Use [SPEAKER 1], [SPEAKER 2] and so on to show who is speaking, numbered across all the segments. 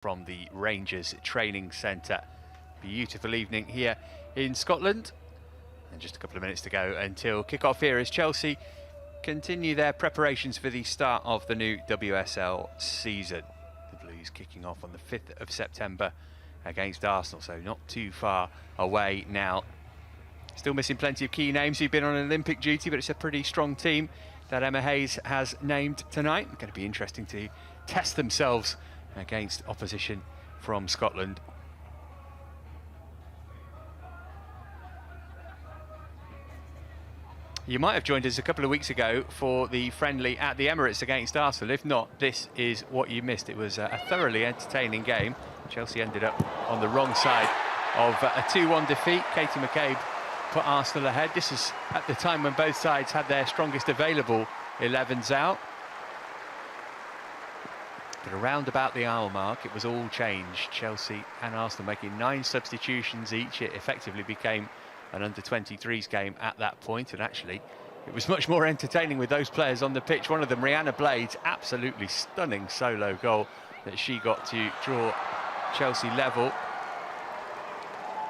[SPEAKER 1] from the Rangers training centre. Beautiful evening here in Scotland, and just a couple of minutes to go until kick-off here as Chelsea continue their preparations for the start of the new WSL season. The Blues kicking off on the 5th of September against Arsenal, so not too far away now. Still missing plenty of key names who've been on Olympic duty, but it's a pretty strong team that Emma Hayes has named tonight. It's going to be interesting to test themselves against opposition from Scotland. You might have joined us a couple of weeks ago for the friendly at the Emirates against Arsenal. If not, this is what you missed. It was a thoroughly entertaining game. Chelsea ended up on the wrong side of a 2-1 defeat. Katie McCabe put Arsenal ahead. This is at the time when both sides had their strongest available 11s out. But around about the hour mark, it was all changed. Chelsea and Arsenal making 9 substitutions each. It effectively became an under-23s game at that point, and actually it was much more entertaining with those players on the pitch. One of them, Rihanna Blades, absolutely stunning solo goal that she got to draw Chelsea level.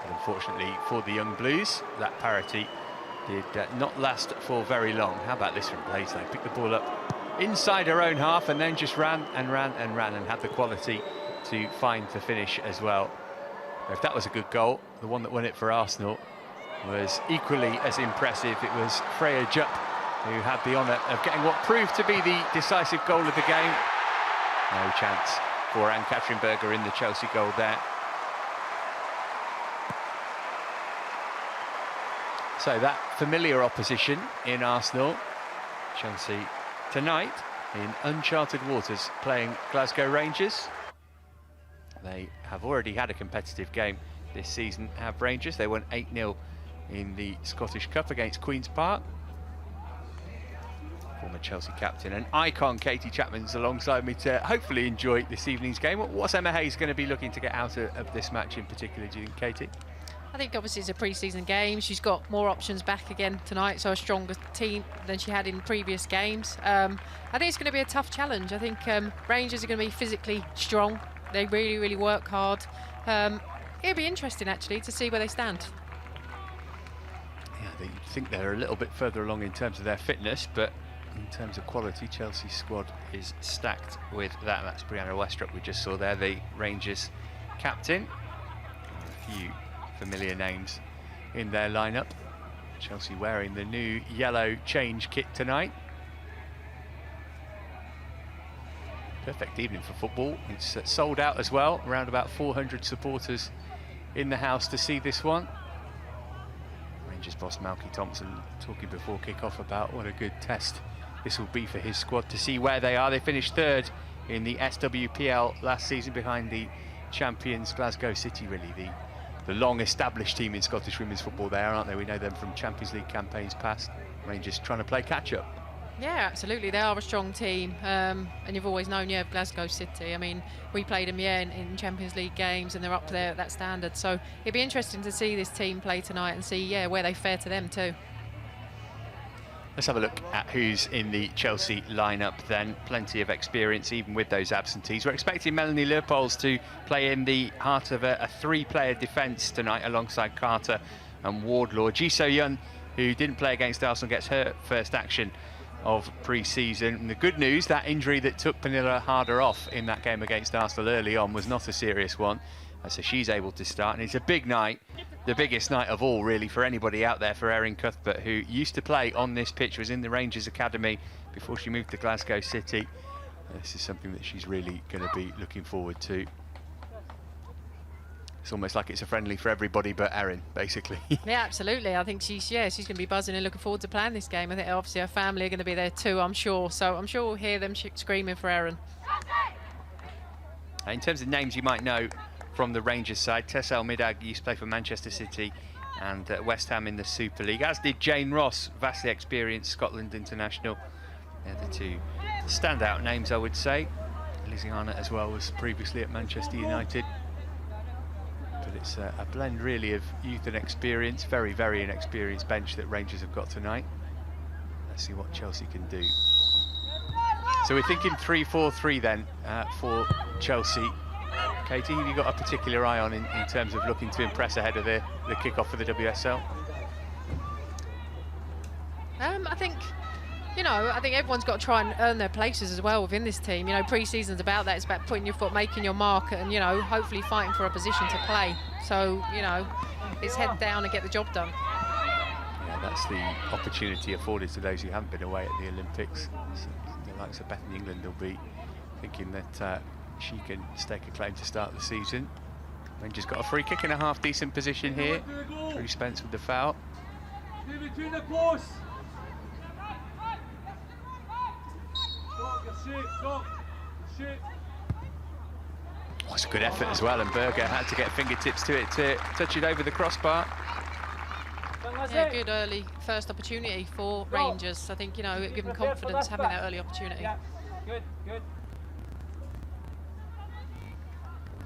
[SPEAKER 1] But unfortunately for the Young Blues, that parity did not last for very long. How about this from Blades? They picked the ball up inside her own half and then just ran and had the quality to find the finish as well. If that was a good goal, the one that won it for Arsenal was equally as impressive. It was Freya Jupp who had the honour of getting what proved to be the decisive goal of the game. No chance for Ann-Katrin Berger in the Chelsea goal there. So that familiar opposition in Arsenal. Chelsea tonight in uncharted waters playing Glasgow Rangers. They have already had a competitive game this season, have Rangers. They won 8-0 in the Scottish Cup against Queen's Park. Former Chelsea captain and icon Katie Chapman's alongside me to hopefully enjoy this evening's game. What's Emma Hayes going to be looking to get out of this match in particular, do you think, Katie?
[SPEAKER 2] I think obviously it's a pre-season game. She's got more options back again tonight, so a stronger team than she had in previous games. I think it's going to be a tough challenge. I think Rangers are going to be physically strong. They really work hard. It'll be interesting actually to see where they stand.
[SPEAKER 1] Yeah, I think they're a little bit further along in terms of their fitness, but in terms of quality, Chelsea's squad is stacked with that. That's Brianna Westrup we just saw there, the Rangers captain. A few familiar names in their lineup. Chelsea wearing the new yellow change kit tonight. Perfect evening for football. It's sold out as well. Around about 400 supporters in the house to see this one. Rangers boss Malky Thompson talking before kick-off about what a good test this will be for his squad to see where they are. They finished 3rd in the SWPL last season behind the champions Glasgow City, really the long-established team in Scottish women's football there, aren't they? We know them from Champions League campaigns past. Rangers trying to play catch-up.
[SPEAKER 2] Yeah, absolutely. They are a strong team, and you've always known, Glasgow City. I mean, we played them, in Champions League games, and they're up there at that standard. So it'd be interesting to see this team play tonight and see, where they fare to them too.
[SPEAKER 1] Let's have a look at who's in the Chelsea lineup then. Plenty of experience, even with those absentees. We're expecting Melanie Leupolz to play in the heart of a 3-player defence tonight alongside Carter and Wardlaw. Ji So-yun, who didn't play against Arsenal, gets her first action of pre-season. And the good news, that injury that took Pernille Harder off in that game against Arsenal early on was not a serious one. So she's able to start, and it's a big night, the biggest night of all really for anybody out there, for Erin Cuthbert, who used to play on this pitch, was in the Rangers Academy before she moved to Glasgow City. This is something that she's really going to be looking forward to. It's almost like it's a friendly for everybody but Erin, basically.
[SPEAKER 2] Yeah, absolutely. I think she's going to be buzzing and looking forward to playing this game. I think obviously her family are going to be there too, I'm sure. So I'm sure we'll hear them screaming for Erin.
[SPEAKER 1] In terms of names you might know from the Rangers side, Tess El-Midag used to play for Manchester City and West Ham in the Super League, as did Jane Ross, vastly experienced Scotland international. They're the two standout names, I would say. Lizzie Arnott as well was previously at Manchester United. But it's a blend really of youth and experience. Very inexperienced bench that Rangers have got tonight. Let's see what Chelsea can do. So we're thinking 3-4-3 then for Chelsea. Katie, have you got a particular eye on in terms of looking to impress ahead of the kick-off for the WSL?
[SPEAKER 2] I think, I think everyone's got to try and earn their places as well within this team. Pre-season's about that. It's about putting your foot, making your mark, and, hopefully fighting for a position to play. So, it's head down and get the job done.
[SPEAKER 1] Yeah, that's the opportunity afforded to those who haven't been away at the Olympics. So the likes of Bethany England will be thinking that she can stake a claim to start the season. Rangers got a free kick in a half-decent position here. Drew Spence with the foul. Oh, it's a good effort as well, and Berger had to get fingertips to it to touch it over the crossbar.
[SPEAKER 2] Yeah, good early first opportunity for Rangers. I think, it gives them confidence having that early opportunity.
[SPEAKER 3] Good.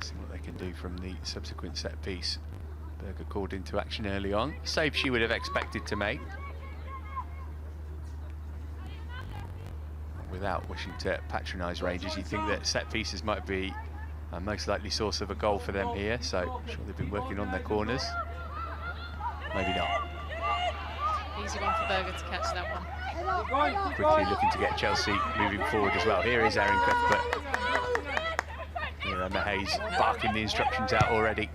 [SPEAKER 1] See what they can do from the subsequent set piece. Berger called into action early on. Save she would have expected to make. Without wishing to patronise Rangers, you'd think that set pieces might be a most likely source of a goal for them here, so I'm sure they've been working on their corners. Maybe not.
[SPEAKER 2] Easy one for Berger to catch that one.
[SPEAKER 1] Quickly looking to get Chelsea moving forward as well. Here is Erin Cuthbert. Here Emma Hayes barking the instructions out already.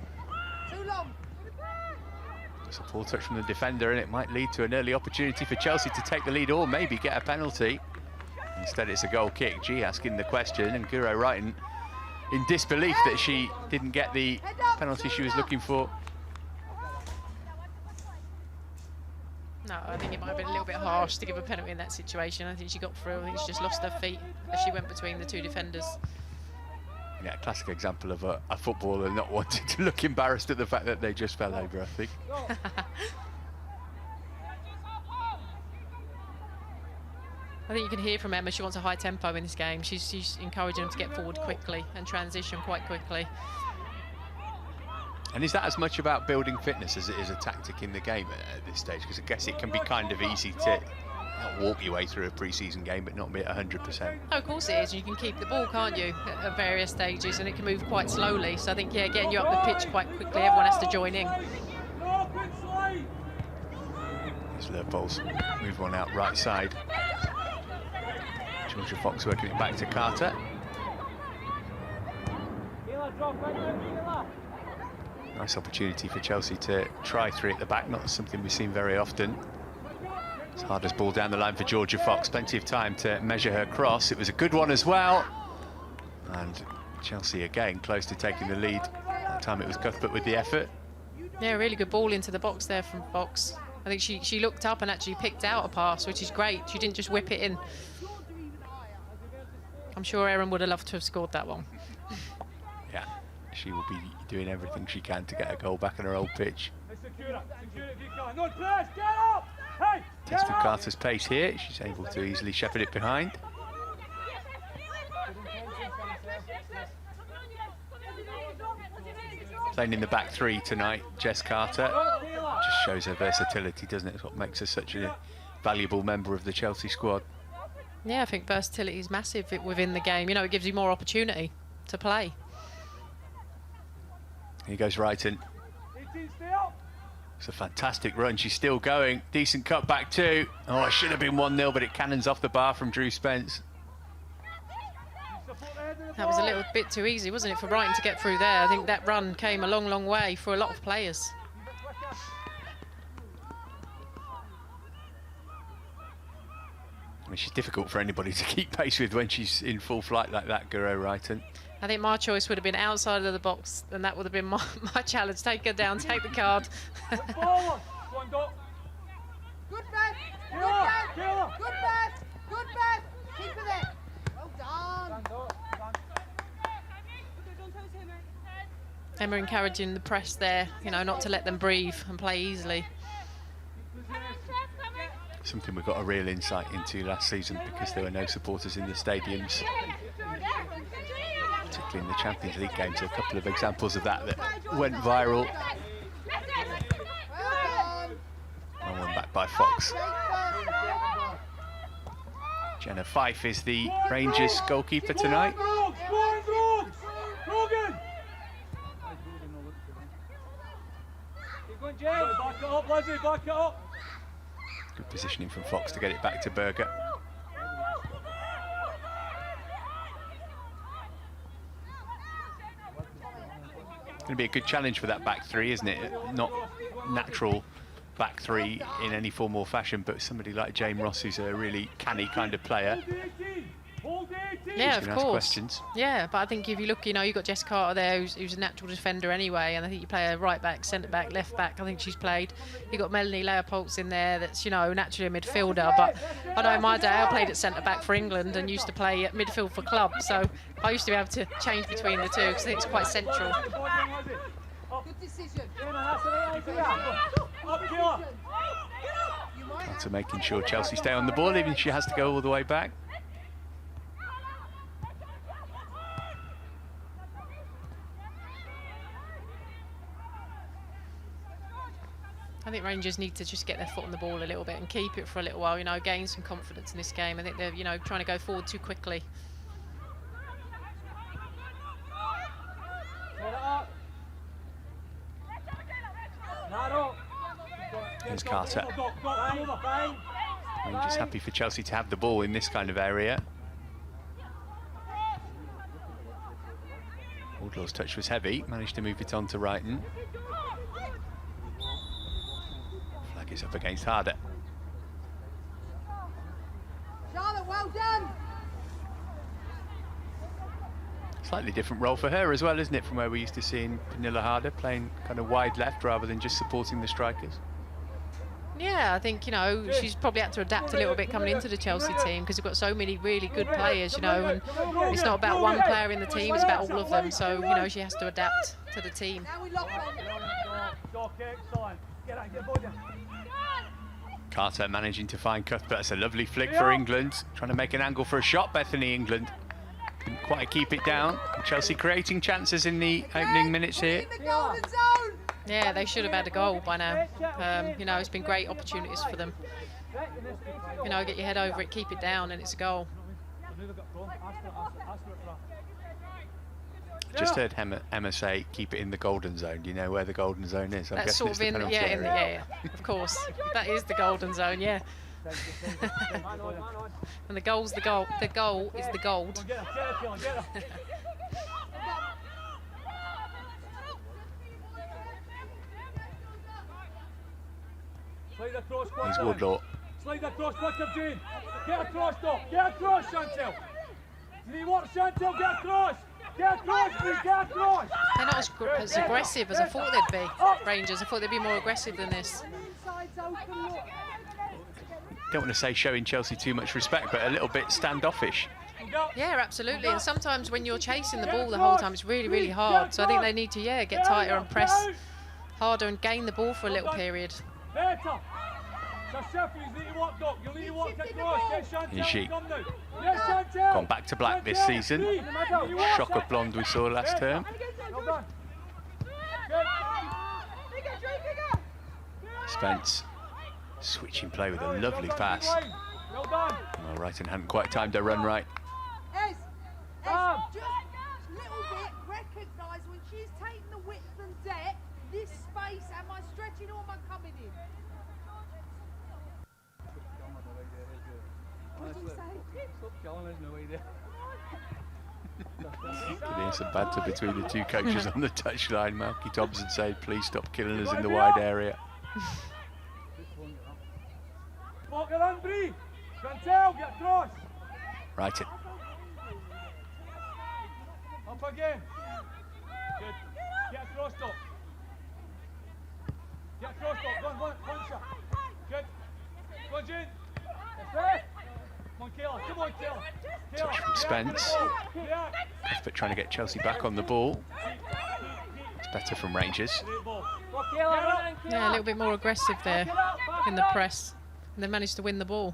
[SPEAKER 1] It's a poor touch from the defender, and it might lead to an early opportunity for Chelsea to take the lead or maybe get a penalty. Instead, it's a goal kick. G asking the question, and Guro Wrighton in disbelief that she didn't get the penalty she was looking for.
[SPEAKER 2] No, I think it might have been a little bit harsh to give a penalty in that situation. I think she got through. I think she just lost her feet as she went between the two defenders.
[SPEAKER 1] Yeah, classic example of a footballer not wanting to look embarrassed at the fact that they just fell over, I think.
[SPEAKER 2] I think you can hear from Emma, she wants a high tempo in this game. She's encouraging them to get forward quickly and transition quite quickly.
[SPEAKER 1] And is that as much about building fitness as it is a tactic in the game at this stage? Because I guess it can be kind of easy to not walk your way through a pre-season game but not be at 100%.
[SPEAKER 2] Oh, of course it is. You can keep the ball, can't you, at various stages, and it can move quite slowly. So I think, yeah, getting you up the pitch quite quickly, everyone has to join in.
[SPEAKER 1] There's Leopold's move on out right side. Georgia Fox working it back to Carter. Nice opportunity for Chelsea to try three at the back, not something we've seen very often. It's Harder's ball down the line for Georgia Fox, plenty of time to measure her cross. It was a good one as well. And Chelsea again close to taking the lead. That time it was Cuthbert with the effort.
[SPEAKER 2] Yeah, really good ball into the box there from Fox. I think she looked up and actually picked out a pass, which is great. She didn't just whip it in. I'm sure Erin would have loved to have scored that one.
[SPEAKER 1] Yeah, she will be doing everything she can to get a goal back on her old pitch. Test for Carter's pace here. She's able to easily shepherd it behind. Playing in the back three tonight, Jess Carter. Just shows her versatility, doesn't it? It's what makes her such a valuable member of the Chelsea squad.
[SPEAKER 2] Yeah, I think versatility is massive within the game. It gives you more opportunity to play.
[SPEAKER 1] Here goes Wrighton. It's a fantastic run. She's still going. Decent cut back too. Oh, it should have been 1-0, but it cannons off the bar from Drew Spence.
[SPEAKER 2] That was a little bit too easy, wasn't it, for Wrighton to get through there? I think that run came a long, long way for a lot of players.
[SPEAKER 1] I mean, she's difficult for anybody to keep pace with when she's in full flight like that, Guro Wrighton.
[SPEAKER 2] I think my choice would have been outside of the box, and that would have been my challenge. Take her down, take the card.
[SPEAKER 3] Good pass! Good pass! Good pass! Good pass! Keep it there! Well done!
[SPEAKER 2] Emma encouraging the press there, not to let them breathe and play easily.
[SPEAKER 1] Something we got a real insight into last season because there were no supporters in the stadiums, particularly in the Champions League games. A couple of examples of that went viral. And one back by Fox. Jenna Fife is the Rangers goalkeeper tonight.
[SPEAKER 4] Back it up, Lizzie, back it up.
[SPEAKER 1] Good positioning from Fox to get it back to Berger. Going to be a good challenge for that back three, isn't it? Not natural back three in any form or fashion, but somebody like Jane Ross, who's a really canny kind of player.
[SPEAKER 2] Yeah, of course.
[SPEAKER 1] Questions.
[SPEAKER 2] Yeah, but I think if you look, you know, you've got Jess Carter there, who's a natural defender anyway, and I think you play a right back, centre back, left back. I think she's played. You've got Melanie Leopolds in there, that's, you know, naturally a midfielder. But I know in my day I played at centre back for England and used to play at midfield for club, so I used to be able to change between the two because I think it's quite central.
[SPEAKER 3] Good decision.
[SPEAKER 1] Carter making sure Chelsea stay on the ball, even if she has to go all the way back.
[SPEAKER 2] I think Rangers need to just get their foot on the ball a little bit and keep it for a little while, you know, gain some confidence in this game. I think they're, you know, trying to go forward too quickly.
[SPEAKER 1] Here's Carter. Rangers happy for Chelsea to have the ball in this kind of area. Wardlaw's touch was heavy, managed to move it on to Wrighton. Flag is up against Harder.
[SPEAKER 3] Charlotte, well done.
[SPEAKER 1] Slightly different role for her as well, isn't it, from where we used to seeing Pernille Harder playing kind of wide left rather than just supporting the strikers?
[SPEAKER 2] Yeah, I think, you know, she's probably had to adapt a little bit coming into the Chelsea team because we've got so many really good players, you know, and it's not about one player in the team, it's about all of them. So, you know, she has to adapt to the team.
[SPEAKER 1] Carter managing to find Cuthbert. It's a lovely flick for England. Trying to make an angle for a shot, Bethany England. Couldn't quite keep it down. Chelsea creating chances in the opening minutes here.
[SPEAKER 2] Yeah, they should have had a goal by now. You know, it's been great opportunities for them. You know, get your head over it, keep it down, and it's a goal.
[SPEAKER 1] Just heard Emma say, keep it in the golden zone. Do you know where the golden zone is?
[SPEAKER 2] That's sort of in, yeah, of course. That is the golden zone, yeah. And the goal's the goal. The goal is the gold.
[SPEAKER 1] Here's Wardlaw.
[SPEAKER 4] Slide across quicker, Jane. Get across, Doc. Get across, Chantel. You work, Chantel. Get across. Get across, please. Get across.
[SPEAKER 2] They're not as aggressive as I thought they'd be, Rangers. I thought they'd be more aggressive than this.
[SPEAKER 1] Don't want to say showing Chelsea too much respect, but a little bit standoffish.
[SPEAKER 2] Yeah, absolutely. And sometimes when you're chasing the ball the whole time, it's really, really hard. So I think they need to, yeah, get tighter and press harder and gain the ball for a little period.
[SPEAKER 1] Is she gone back to black this season? Shock of blonde we saw last term. Spence switching play with a lovely pass. Well, Wrighton hadn't quite timed her run right.
[SPEAKER 3] Just a little bit, recognise when she's taking the width and depth, this space, am I stretching or am I coming in? What did you say?
[SPEAKER 1] Could hear some banter between the two coaches on the touchline. Malky Thompson said, please stop killing us in the wide area. Right it.
[SPEAKER 4] Up again. Good. Get across, Doc. Get across, Doc. One shot. Good. Go on, Jane. Come on, Kayla. Come on, Kayla.
[SPEAKER 1] Touch from Spence. Cuthbert trying to get Chelsea back on the ball. It's better from Rangers.
[SPEAKER 2] Yeah, a little bit more aggressive there in the press. And they managed to win the ball.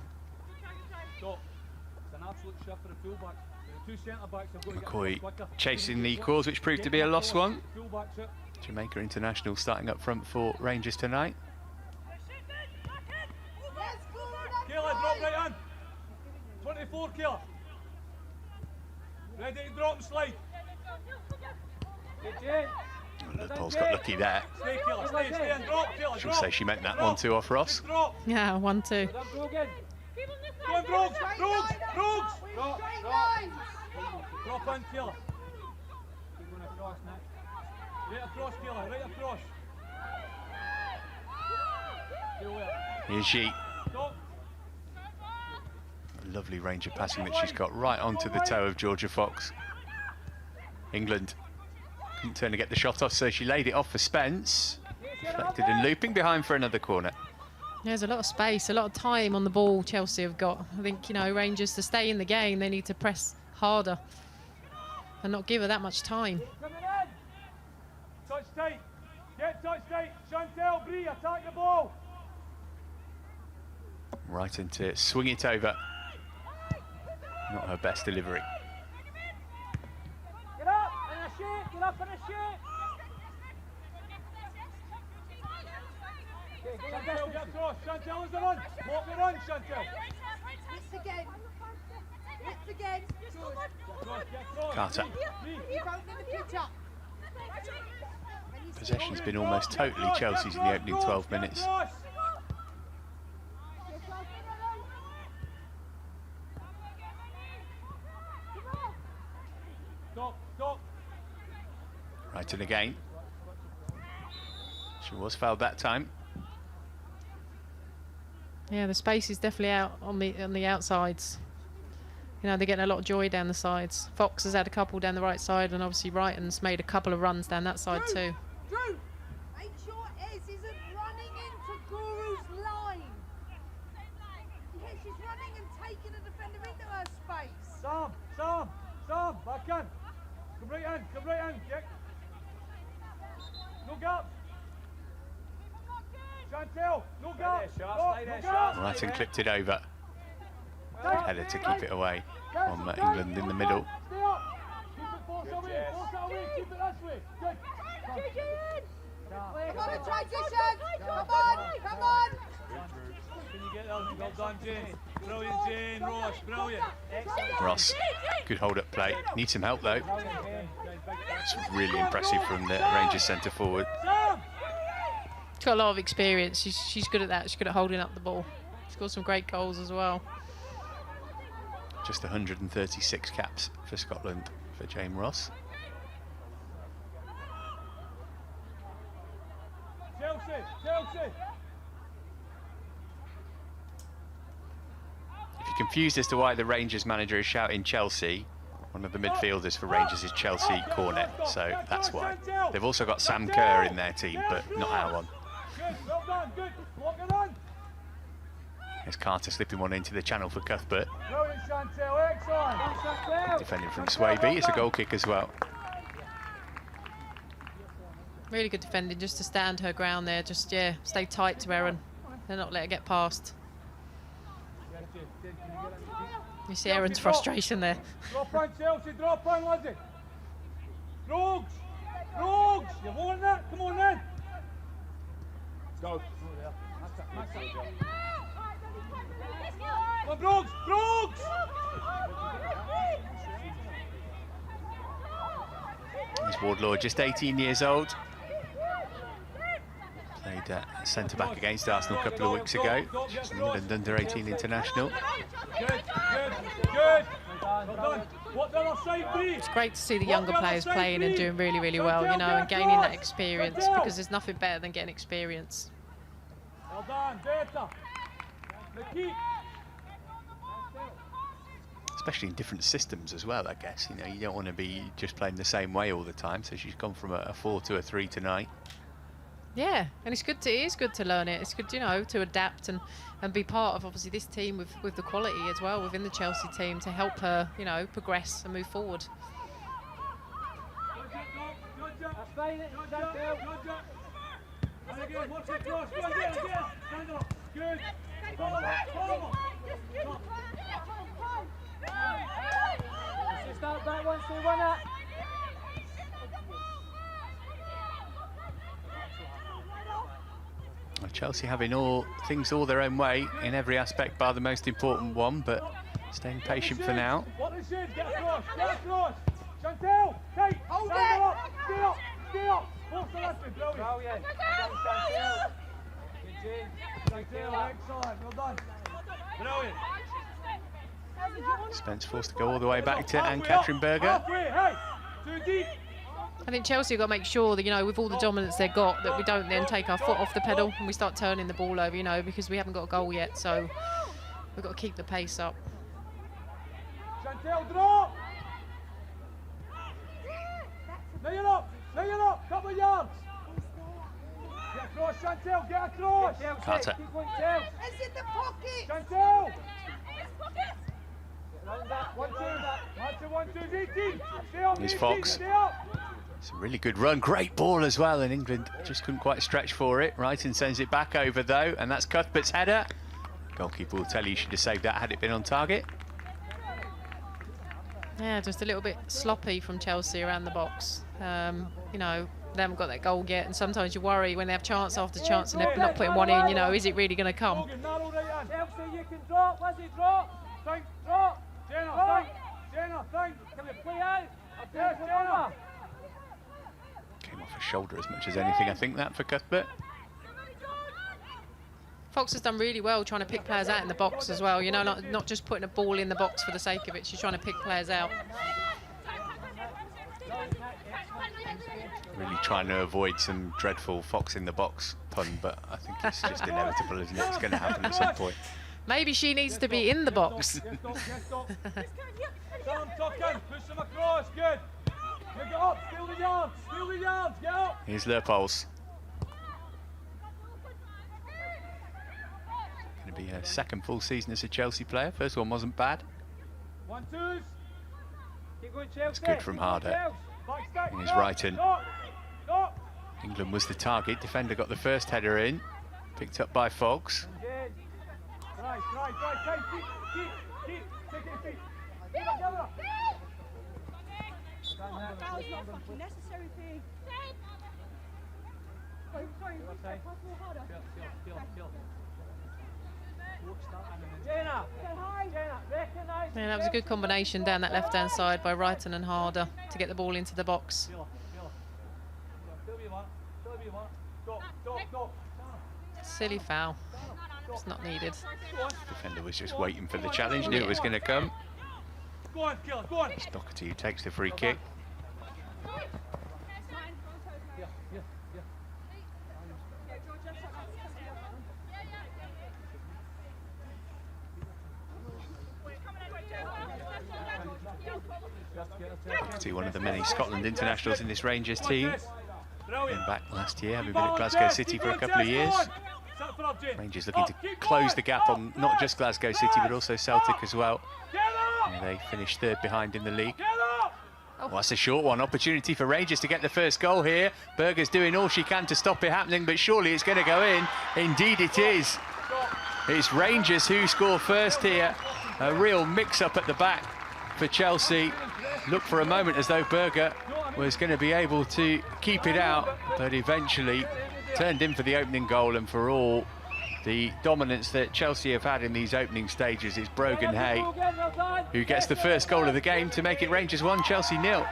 [SPEAKER 1] McCoy chasing the cause, which proved to be a lost one. Jamaica international starting up front for Rangers tonight.
[SPEAKER 4] Kayla, drop right in. 24, Kayla. Ready to drop and slide.
[SPEAKER 1] Liverpool's got lucky there. She'll say she meant that 1-2 off Ross.
[SPEAKER 2] Yeah, 1-2.
[SPEAKER 4] Go on, Drogs! Drop on, Taylor. Keep going across, Nick. Right across, Taylor, right across.
[SPEAKER 1] Here's she. Lovely range of passing that she's got right onto the toe of Georgia Fox. England couldn't turn to get the shot off, so she laid it off for Spence. Deflected and looping behind for another corner.
[SPEAKER 2] There's a lot of space, a lot of time on the ball Chelsea have got. I think, you know, Rangers, to stay in the game, they need to press harder and not give her that much time.
[SPEAKER 4] Touch tight. Get touch tight. Chantel, Bree, attack the ball.
[SPEAKER 1] Right into it, swing it over. Not her best delivery.
[SPEAKER 4] Get up in a shape, get up in a shape. Chantel, get across. Chantel is the run. Walk the run, Chantel.
[SPEAKER 3] Hits again. Hits again.
[SPEAKER 1] Carter.
[SPEAKER 3] Keep opening the pitch up.
[SPEAKER 1] Possession's been almost totally Chelsea's in the opening 12 minutes. Right in again. She was fouled that time.
[SPEAKER 2] Yeah, the space is definitely out on the outsides. You know, they're getting a lot of joy down the sides. Fox has had a couple down the right side, and obviously Brighton's made a couple of runs down that side too.
[SPEAKER 3] Drew, make sure Ez isn't running into Guru's line. Yeah, she's running and taking a defender into her space.
[SPEAKER 4] Sam, back in. Come right in, kick. No gap. Chantel, no gap.
[SPEAKER 1] Right and clipped it over. Header to keep it away from England in the middle.
[SPEAKER 4] Stay up. Keep it force away, keep it this way. Good.
[SPEAKER 3] Come on, in transition. Come on.
[SPEAKER 4] Can you get that? Well done, Jane. Brilliant, Jane. Ross, brilliant.
[SPEAKER 1] Ross, good hold up play. Needs some help though. It's really impressive from the Rangers centre forward.
[SPEAKER 2] She's got a lot of experience. She's good at that. She's good at holding up the ball. She's got some great goals as well.
[SPEAKER 1] Just 136 caps for Scotland for Jane Ross.
[SPEAKER 4] Chelsea.
[SPEAKER 1] If you're confused as to why the Rangers manager is shouting Chelsea, one of the midfielders for Rangers is Chelsea Cornet, so that's why. They've also got Sam Kerr in their team, but not our one. There's Carter slipping one into the channel for Cuthbert. Defending from Swaby, it's a goal kick as well.
[SPEAKER 2] Really good defending, just to stand her ground there, just, yeah, stay tight to Erin and not let her get past. You see Erin's frustration there.
[SPEAKER 4] Drop on, Chelsea, drop on, Lizzie. Rogues, you want that? Come on then. Let's go. Come on, Brogues!
[SPEAKER 1] Here's Wardlaw, just 18 years old. Played centre-back against Arsenal a couple of weeks ago. She's an England under-18 international.
[SPEAKER 4] Good.
[SPEAKER 2] It's great to see the younger players playing and doing really, really well, you know, and gaining that experience, because there's nothing better than getting experience.
[SPEAKER 4] Well done, better.
[SPEAKER 1] Especially in different systems as well, I guess. You know, you don't want to be just playing the same way all the time, so she's gone from a 4 to a 3 tonight.
[SPEAKER 2] Yeah, and it is good to learn it. It's good, you know, to adapt and be part of, obviously, this team with the quality as well within the Chelsea team to help her, you know, progress and move forward.
[SPEAKER 4] Start back once they run up.
[SPEAKER 1] Well, Chelsea having all their own way in every aspect bar the most important one, but staying patient for now.
[SPEAKER 4] Get across. Chantel, take. Hold it. Stay up. Force the left, brilliant. Brilliant. Excellent, well done. Brilliant.
[SPEAKER 1] Spence forced to go all the way back to Ann-Katrin Berger.
[SPEAKER 4] Hey, too deep.
[SPEAKER 2] I think Chelsea have got to make sure that, you know, with all the dominance they've got, that we don't then take our foot off the pedal and we start turning the ball over, you know, because we haven't got a goal yet. So we've got to keep the pace up.
[SPEAKER 4] Chantel, draw. Lay it up, couple of yards. Get across, Chantel, get across.
[SPEAKER 1] Carter.
[SPEAKER 3] It's in the pocket.
[SPEAKER 4] Chantel. 1-2, 18. Stay up,
[SPEAKER 1] Here's
[SPEAKER 4] 18,
[SPEAKER 1] Fox.
[SPEAKER 4] stay up.
[SPEAKER 1] It's a really good run, great ball as well, and England just couldn't quite stretch for it. Wrighton sends it back over though, and that's Cuthbert's header. Goalkeeper will tell you should have saved that had it been on target.
[SPEAKER 2] Yeah, just a little bit sloppy from Chelsea around the box. You know, they haven't got that goal yet, and sometimes you worry when they have chance after chance and they're not putting one in, you know, is it really going to come?
[SPEAKER 4] Chelsea, you can drop, Lizzie, drop. Think, drop. Jenna, think. Can we play out? Yes, Jenna.
[SPEAKER 1] Came off his shoulder as much as anything, I think, that for Cuthbert.
[SPEAKER 2] Fox has done really well trying to pick players out in the box as well, you know, not just putting a ball in the box for the sake of it. She's trying to pick players out.
[SPEAKER 1] Really trying to avoid some dreadful Fox in the box pun, but I think it's just inevitable, isn't it? It's going to happen at some point.
[SPEAKER 2] Maybe she needs to be in the box.
[SPEAKER 4] Push them across, good. Get up, steal the yards, get up.
[SPEAKER 1] Here's Leupolz. Going to be her second full season as a Chelsea player. First one wasn't bad.
[SPEAKER 4] 1-2s. Keep going, Chelsea.
[SPEAKER 1] It's good from Harder. Here's Wrighton. England was the target. Defender got the first header in. Picked up by Fox.
[SPEAKER 4] Right. Keep. Take it, feet.
[SPEAKER 3] Necessary thing.
[SPEAKER 2] Yeah, that was a good combination down that left-hand side by Wrighton and Harder to get the ball into the box. Silly foul. It's not needed.
[SPEAKER 1] Defender was just waiting for the challenge, knew it was going to come.
[SPEAKER 4] Go on.
[SPEAKER 1] It's Doherty who takes the free kick. Doherty, one of the many Scotland internationals in this Rangers team. Came back last year, having been at Glasgow City for a couple of years. Rangers looking to close the gap on not just Glasgow City but also Celtic as well. And they finished third behind in the league. Oh, that's a short one. Opportunity for Rangers to get the first goal here. Berger's doing all she can to stop it happening, but surely it's going to go in. Indeed it is. It's Rangers who score first here. A real mix-up at the back for Chelsea. Looked for a moment as though Berger was going to be able to keep it out, but eventually turned in for the opening goal. And for all the dominance that Chelsea have had in these opening stages, it's Brogan Hay who gets the first goal of the game to make it Rangers 1, Chelsea 0.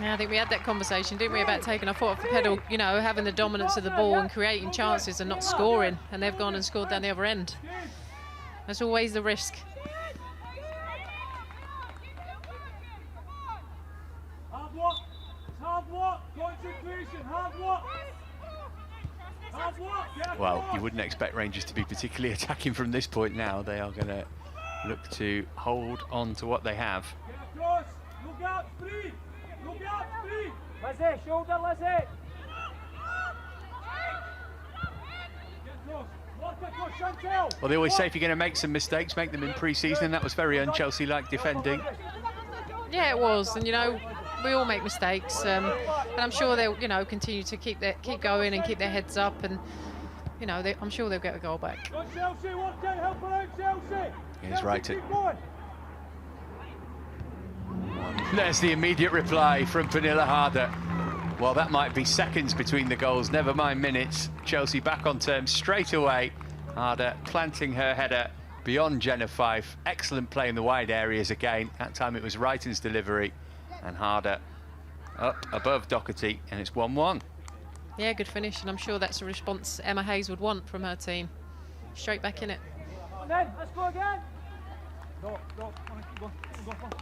[SPEAKER 2] Yeah, I think we had that conversation, didn't we, about taking our foot off the pedal, you know, having the dominance of the ball and creating chances and not scoring, and they've gone and scored down the other end. That's always the risk.
[SPEAKER 1] Well, you wouldn't expect Rangers to be particularly attacking from this point now. They are going to look to hold on to what they have.
[SPEAKER 4] Lizzie, shoulder, Lizzie.
[SPEAKER 1] Well, they always say if you're going to make some mistakes, make them in pre-season. That was very un-Chelsea-like defending.
[SPEAKER 2] Yeah, it was, and you know, we all make mistakes, and I'm sure they'll, you know, continue to keep going and keep their heads up, and you know, I'm sure they'll get a goal back.
[SPEAKER 1] Here's Wrighton. There's the immediate reply from Pernille Harder. Well, that might be seconds between the goals, never mind minutes. Chelsea back on terms straight away. Harder planting her header beyond Jenna Fife. Excellent play in the wide areas again. That time it was Wrighton's delivery, and Harder up above Doherty, and it's 1-1.
[SPEAKER 2] Yeah, good finish, and I'm sure that's a response Emma Hayes would want from her team. Straight back in it.
[SPEAKER 4] And then, let's go again. Go. Come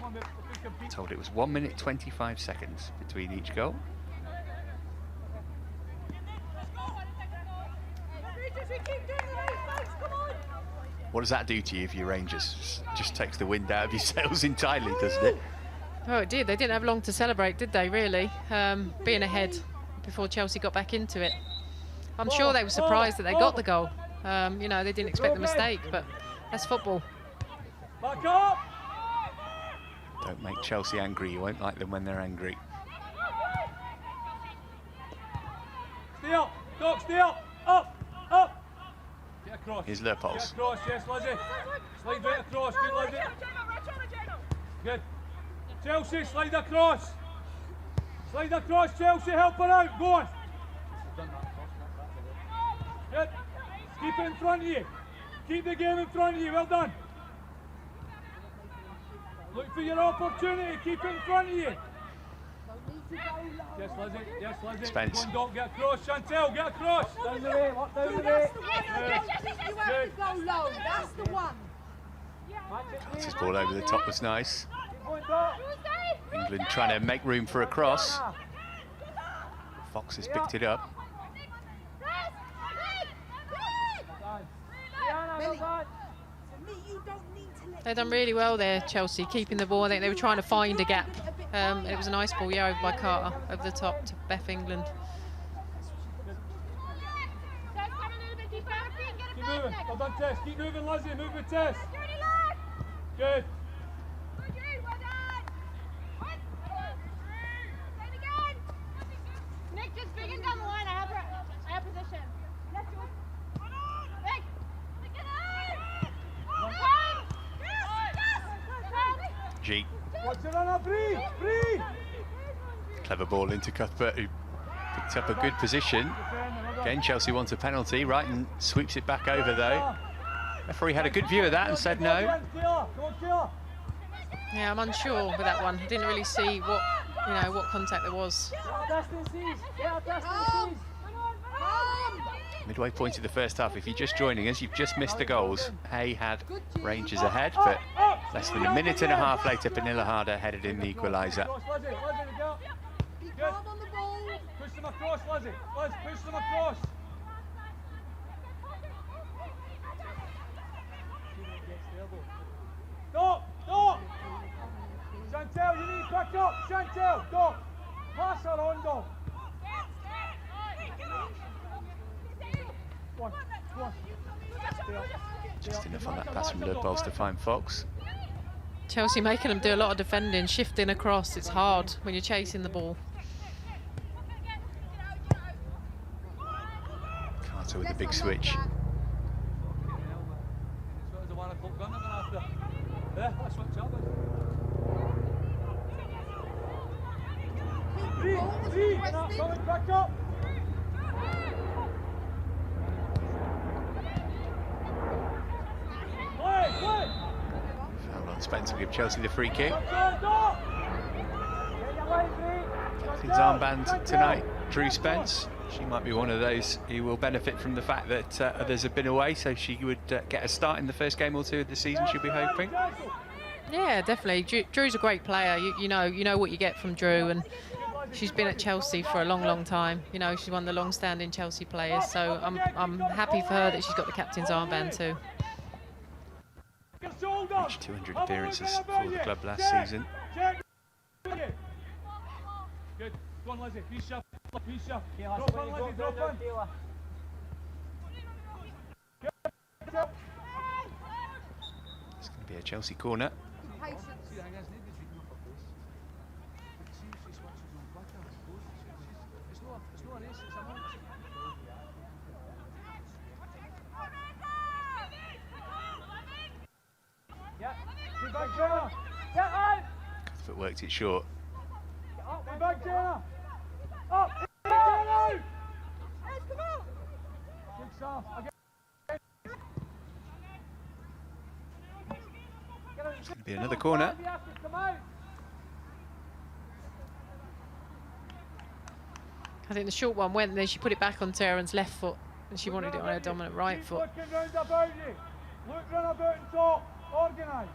[SPEAKER 4] on,
[SPEAKER 1] Told it was 1 minute 25 seconds between each goal. What does that do to you if you're Rangers? Just takes the wind out of your sails entirely, doesn't it?
[SPEAKER 2] Oh, it did. They didn't have long to celebrate, did they, really? Being ahead before Chelsea got back into it. I'm sure they were surprised that they got the goal. You know, they didn't expect the mistake, but that's football.
[SPEAKER 4] Back up.
[SPEAKER 1] Don't make Chelsea angry. You won't like them when they're angry.
[SPEAKER 4] Stay up. Doc, stay up. Up. Get across.
[SPEAKER 1] Here's Leopold.
[SPEAKER 4] Get across, yes, Lizzie. Slide right across. Good, Lizzie. Good. Chelsea, slide across. Slide across, Chelsea. Help her out. Go on. Good. Keep it in front of you. Keep the game in front of you. Well done. Look for your opportunity. Keep it in front of you. Yes, Lizzie. Yes, Lizzie.
[SPEAKER 1] Spence.
[SPEAKER 4] Go on, Doc. Get across. Chantel, get across. Down the way. Up down the way.
[SPEAKER 3] You have to go low. That's the one.
[SPEAKER 1] His ball over the top was nice. England trying to make room for a cross. Fox has picked it up.
[SPEAKER 2] They've done really well there, Chelsea, keeping the ball. I think they were trying to find a gap. It was a nice ball, yeah, over by Carter, over the top to Beth England.
[SPEAKER 4] Keep moving. Well done, Tess. Keep moving, Lizzie. Move with Tess. Good.
[SPEAKER 5] Nick, just bring it down the line. I have position. Let's go. Nick.
[SPEAKER 1] G.
[SPEAKER 4] Watch it on her. Breathe.
[SPEAKER 1] Clever ball into Cuthbert, who picked up a good position. Again, Chelsea wants a penalty, right, and sweeps it back over, though. Referee had a good view of that and said no.
[SPEAKER 2] Yeah, I'm unsure with that one. I didn't really see what contact there was.
[SPEAKER 1] Midway point of the first half. If you're just joining us, you've just missed the goals. Hay had Rangers ahead, but less than a minute and a half later, Pernille Harder headed in the equaliser.
[SPEAKER 3] Be calm on the ball.
[SPEAKER 4] Push them across, Lizzie. Liz, push them across. Stop! Chantel, you need to back up. Chantel, Doc. Pass her on, Doc. Go on.
[SPEAKER 1] Just enough on that pass from Leopold to find Fox.
[SPEAKER 2] Chelsea making them do a lot of defending, shifting across. It's hard when you're chasing the ball.
[SPEAKER 1] Carter with a big switch.
[SPEAKER 4] Coming back up.
[SPEAKER 1] Foul on Spence will give Chelsea the free kick. Captain's armband tonight, Drew Spence. She might be one of those who will benefit from the fact that others have been away, so she would get a start in the first game or two of the season, she'll be hoping.
[SPEAKER 2] Yeah, definitely. Drew's a great player. You know what you get from Drew, and she's been at Chelsea for a long time. You know, she's one of the long-standing Chelsea players, so I'm happy for her that she's got the captain's armband too.
[SPEAKER 1] Reached 200 appearances for the club last season.
[SPEAKER 4] Good. Go on, Lizzie. Be sharp. Drop on, Lizzie. Drop on.
[SPEAKER 1] It's going to be a Chelsea corner. Cuthbert worked it short. It's going to be another corner.
[SPEAKER 2] I think the short one went, and then she put it back on Terran's left foot, and she wanted it on her dominant right foot.
[SPEAKER 4] Look round about you. Look round about and talk. Organise.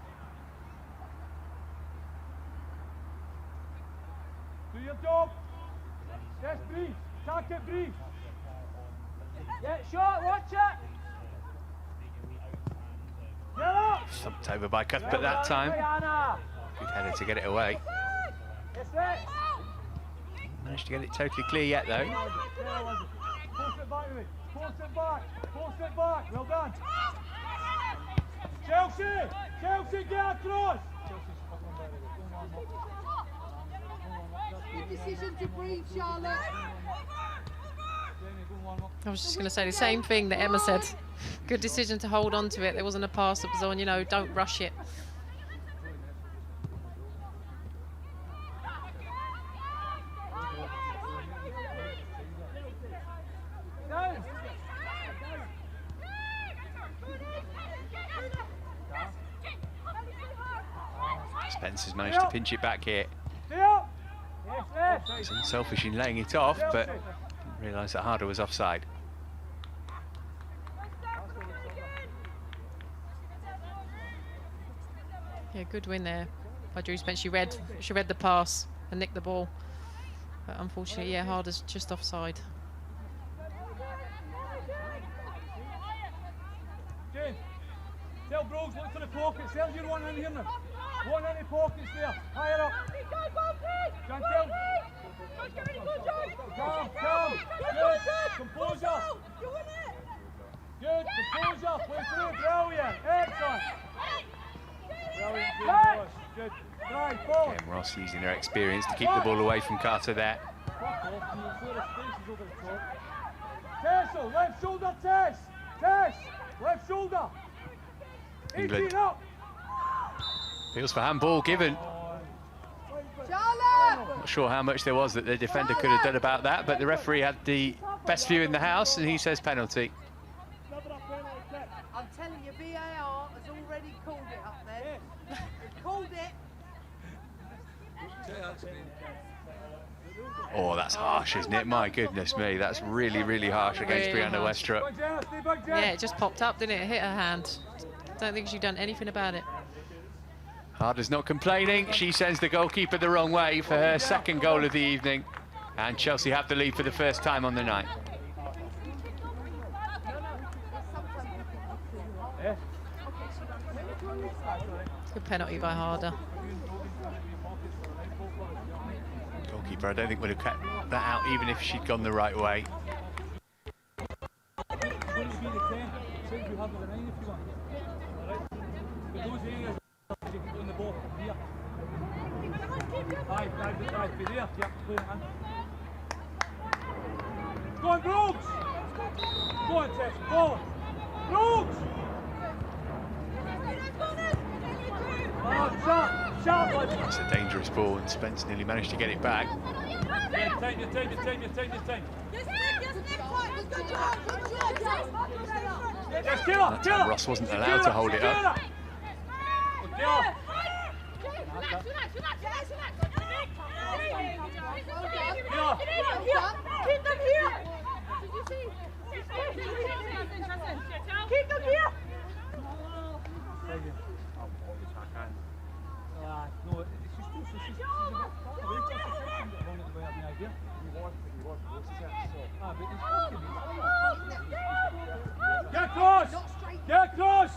[SPEAKER 4] Do your job. Yes, breathe. Attack it, breathe. Yeah, shot, watch it. Get up.
[SPEAKER 1] Thumped over by Cuthbert that time. Good header to get it away. Managed to get it totally clear yet, though.
[SPEAKER 4] Post it back, post it back, post it back. Well done. Chelsea, Chelsea, get across.
[SPEAKER 3] Good decision to breathe, Charlotte.
[SPEAKER 2] I was just going to say the same thing that Emma said. Good decision to hold on to it. There wasn't a pass that was on, you know, don't rush it.
[SPEAKER 1] Spencer's managed to pinch it back here. He's unselfish in laying it off, but didn't realise that Harder was offside.
[SPEAKER 2] Yeah, good win there by Drew Spence. She read the pass and nicked the ball, but unfortunately, yeah, Harder's just offside.
[SPEAKER 4] Jane, tell Brooks, look for the pockets. Tell you one in here now. One in the pockets there. Higher up. John, tell. Calm. Good. Composure. Good. Composure. Play through. Brilliant. Excellent. Brilliant. Good. Right, forward.
[SPEAKER 1] Again, Ross using her experience to keep the ball away from Carter there.
[SPEAKER 4] Tessel, left shoulder, Tess. Left shoulder.
[SPEAKER 1] England. Feels for handball given.
[SPEAKER 3] Charlotte!
[SPEAKER 1] Not sure how much there was that the defender could have done about that, but the referee had the best view in the house, and he says penalty.
[SPEAKER 3] I'm telling you, VAR has already called it up there. They've called it.
[SPEAKER 1] Oh, that's harsh, isn't it? My goodness me, that's really, really harsh against
[SPEAKER 2] Really
[SPEAKER 1] Brianna
[SPEAKER 2] harsh.
[SPEAKER 1] Westrup.
[SPEAKER 2] Yeah, it just popped up, didn't it? It hit her hand. Don't think she'd done anything about it.
[SPEAKER 1] Harder's not complaining. She sends the goalkeeper the wrong way for her second goal of the evening. And Chelsea have the lead for the first time on the night.
[SPEAKER 2] Good penalty by Harder.
[SPEAKER 1] Goalkeeper, I don't think would have kept that out even if she'd gone the right way.
[SPEAKER 4] Go on, Brooks! Go on, Tess, forward! Brooks! Sharp!
[SPEAKER 1] It's a dangerous ball, and Spence nearly managed to get it back.
[SPEAKER 4] Take your time.
[SPEAKER 1] That time Ross wasn't allowed to hold it up.
[SPEAKER 5] Keep them here! Keep them here!
[SPEAKER 4] Get across! Get across!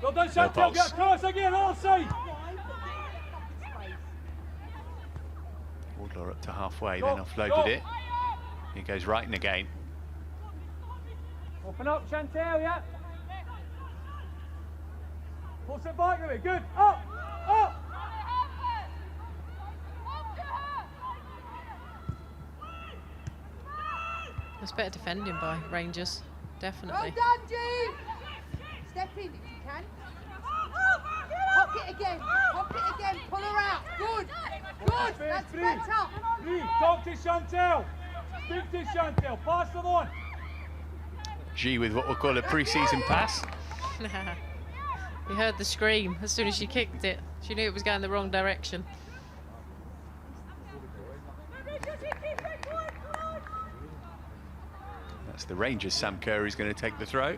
[SPEAKER 4] Well done, Chantel, get across again, all side!
[SPEAKER 1] Wardlaw up to halfway, then offloaded it. He goes right in again.
[SPEAKER 4] Open up, Chantel, yeah? Push it back with it, good, up!
[SPEAKER 2] That's better defending by Rangers, definitely.
[SPEAKER 3] Well done, Jean! Step in if you can. Pop it again, pull her out. Good, that's better.
[SPEAKER 4] Bree, talk to Chantel. Speak to Chantel, pass them on.
[SPEAKER 1] G with what we'll call a pre-season pass.
[SPEAKER 2] You heard the scream as soon as she kicked it. She knew it was going the wrong direction.
[SPEAKER 1] It's the Rangers' Sam Kerr who's going to take the throw.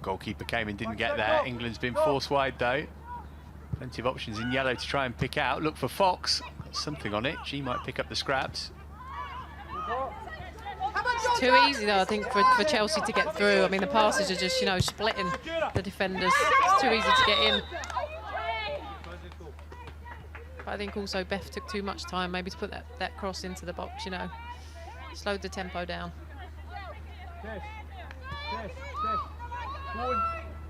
[SPEAKER 1] Goalkeeper came and didn't get there. England's been forced wide though. Plenty of options in yellow to try and pick out. Look for Fox. Got something on it. She might pick up the scraps.
[SPEAKER 2] It's too easy though, I think, for Chelsea to get through. I mean, the passes are just, you know, splitting the defenders. It's too easy to get in. But I think also Beth took too much time maybe to put that cross into the box, you know. Slowed the tempo down.
[SPEAKER 4] Go and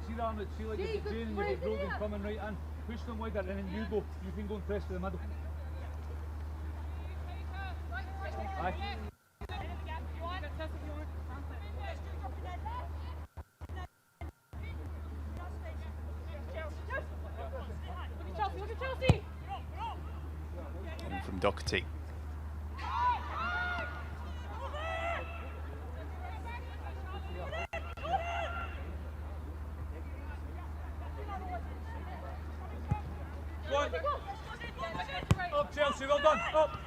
[SPEAKER 4] see that arm, see like you've got Jane and you've got Brogan coming right in. Push them wider and then you go. You can go and press to the middle. Aye.
[SPEAKER 5] Look at Chelsea!
[SPEAKER 1] And from Doherty.
[SPEAKER 4] Up Chelsea, well done, up!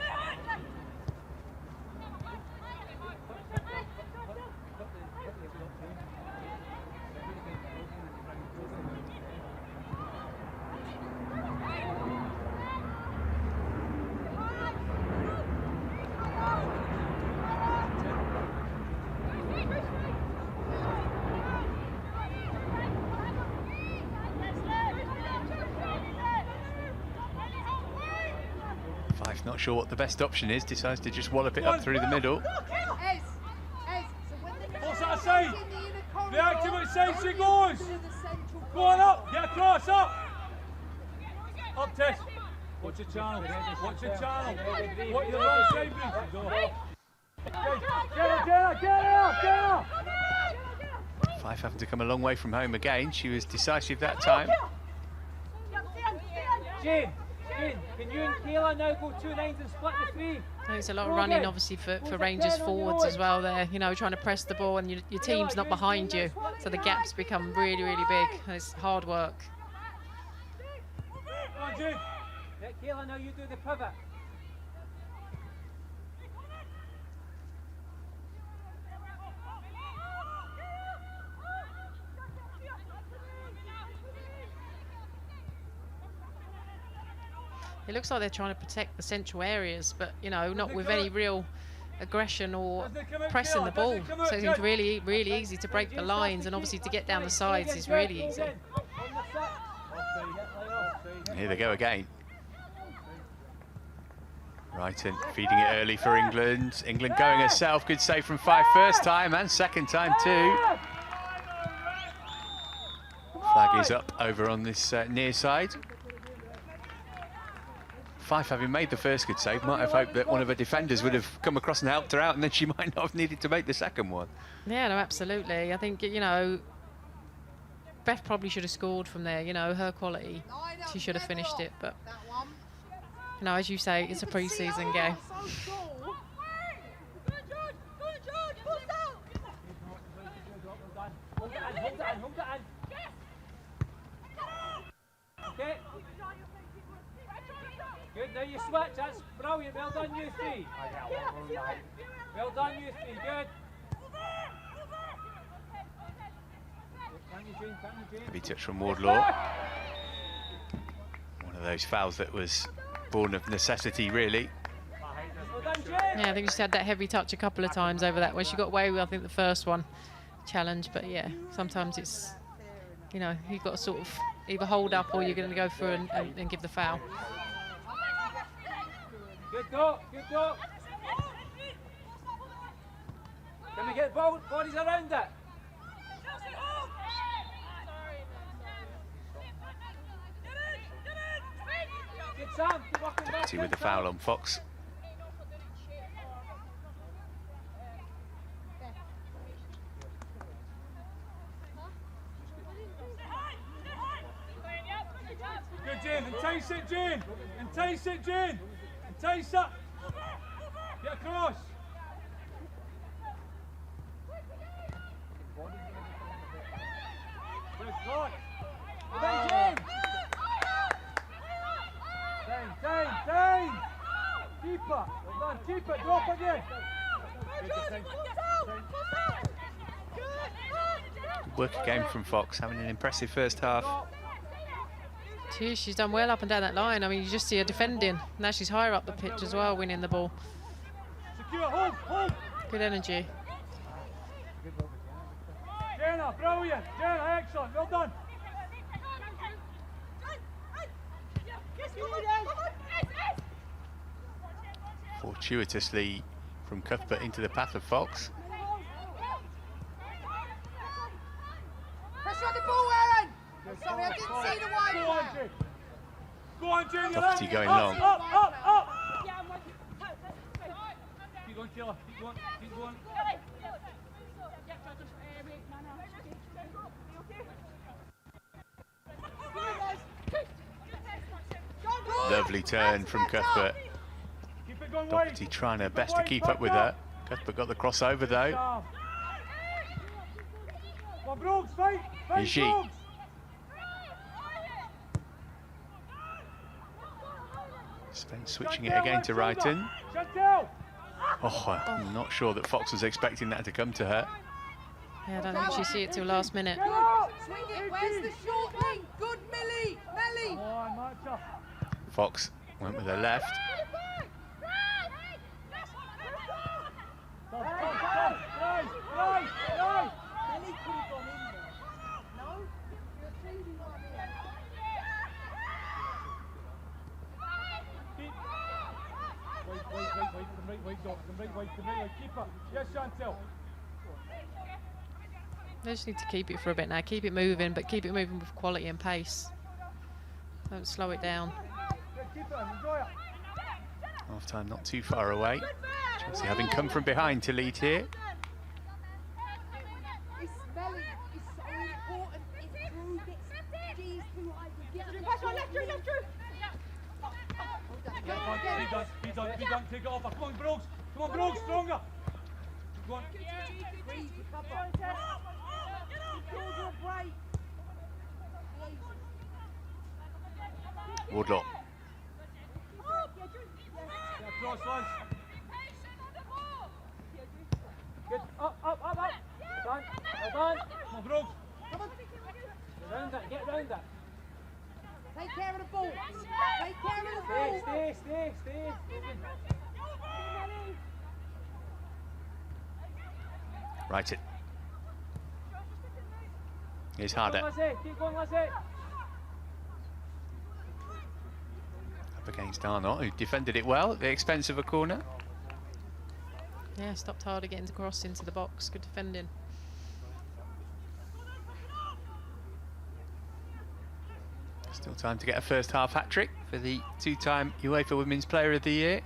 [SPEAKER 1] Not sure what the best option is, decides to just wallop it up through the middle.
[SPEAKER 4] What's that side? The activate side she goes! Go on up, get across, up! Up Tess. Watch your channel, watch your channel. Watch the wrong side, get her!
[SPEAKER 1] Fife having to come a long way from home again. She was decisive that time.
[SPEAKER 6] Jane, can you and Kayla now go 2 9s and split the 3?
[SPEAKER 2] There's a lot of running, obviously, for Rangers forwards as well there. You know, trying to press the ball and your team's not behind you. So the gaps become really, really big. And it's hard work.
[SPEAKER 4] Come on, Jane.
[SPEAKER 6] Let Kayla, now you do the pivot.
[SPEAKER 2] It looks like they're trying to protect the central areas, but, you know, not with any real aggression or pressing the ball. So it seems really, really easy to break the lines, and obviously to get down the sides is really easy.
[SPEAKER 1] Here they go again. Brighton feeding it early for England. England going herself. Good save from Fife first time and second time too. Flag is up over on this near side. Fife, having made the first good save, might have hoped that one of her defenders would have come across and helped her out, and then she might not have needed to make the second one.
[SPEAKER 2] Yeah, no, absolutely. I think, you know, Beth probably should have scored from there. You know, her quality, she should have finished it. But, you know, as you say, it's a pre-season game.
[SPEAKER 6] Okay. Good, now you switch, that's brilliant, well done you 3. Well done you 3, good.
[SPEAKER 1] Heavy touch from Wardlaw. One of those fouls that was born of necessity, really.
[SPEAKER 2] Yeah, I think she had that heavy touch a couple of times over that when she got away with, I think, the first one challenge. But yeah, sometimes it's, you know, you've got to sort of either hold up or you're going to go through and give the foul.
[SPEAKER 6] Good go, good go. Can we get bodies around it? Good Sam, keep walking back.
[SPEAKER 1] With the foul on Fox.
[SPEAKER 4] Good Jane. Entice it, Jane. Entice it, Jane. Entice it. Get across. Jane. Time. Keep it. Well done. Keep it. Drop again.
[SPEAKER 1] Work again from Fox, having an impressive first half.
[SPEAKER 2] She's done well up and down that line. I mean, you just see her defending. Now she's higher up the pitch as well, winning the ball.
[SPEAKER 4] Secure. Hold.
[SPEAKER 2] Good energy.
[SPEAKER 4] Jenna, brilliant. Jenna, excellent. Well done.
[SPEAKER 1] Fortuitously from Cuthbert into the path of Fox.
[SPEAKER 3] Pressure on the ball, Aaron! Sorry, I didn't see the wide one.
[SPEAKER 4] Go on, Jane.
[SPEAKER 1] Doherty going long.
[SPEAKER 4] Up. Keep going, Taylor. Keep going.
[SPEAKER 1] Lovely turn from Cuthbert. Doherty trying her best to keep up with her. Cuthbert got the crossover though. Here's she. Spence switching it again to Wrighton. Oh, I'm not sure that Fox was expecting that to come to her.
[SPEAKER 2] Yeah, I don't think she see it till last minute.
[SPEAKER 3] Swing it, where's the short link? Good, Millie!
[SPEAKER 1] Fox went with her left.
[SPEAKER 3] Millie could have gone in there. No? You're feeding right there.
[SPEAKER 4] Wait. Keep up. Yes, Chantel.
[SPEAKER 2] They just need to keep it for a bit now. Keep it moving, but keep it moving with quality and pace. Don't slow it down.
[SPEAKER 1] Half time not too far away. Chelsea having come from behind to lead here.
[SPEAKER 3] It's smelling. It's so important. It's true. She's too high to get.
[SPEAKER 5] Left through.
[SPEAKER 4] Be done. Take it off. Come on, Brooks. Stronger. Go on.
[SPEAKER 3] Breathe, recover. Cause her a break.
[SPEAKER 1] Woodlock.
[SPEAKER 4] Cross, lads. Good. Up. Done. Well done. Come on, Brooks. Get round that.
[SPEAKER 3] Take care of the ball. Take care of the ball.
[SPEAKER 6] Stay.
[SPEAKER 1] Right it. Here's Harder.
[SPEAKER 6] Keep going, Lassie.
[SPEAKER 1] Up against Arnott, who defended it well at the expense of a corner.
[SPEAKER 2] Yeah, stopped Harder getting to cross into the box. Good defending.
[SPEAKER 1] Still time to get a first half hat-trick for the two-time UEFA Women's Player of the Year.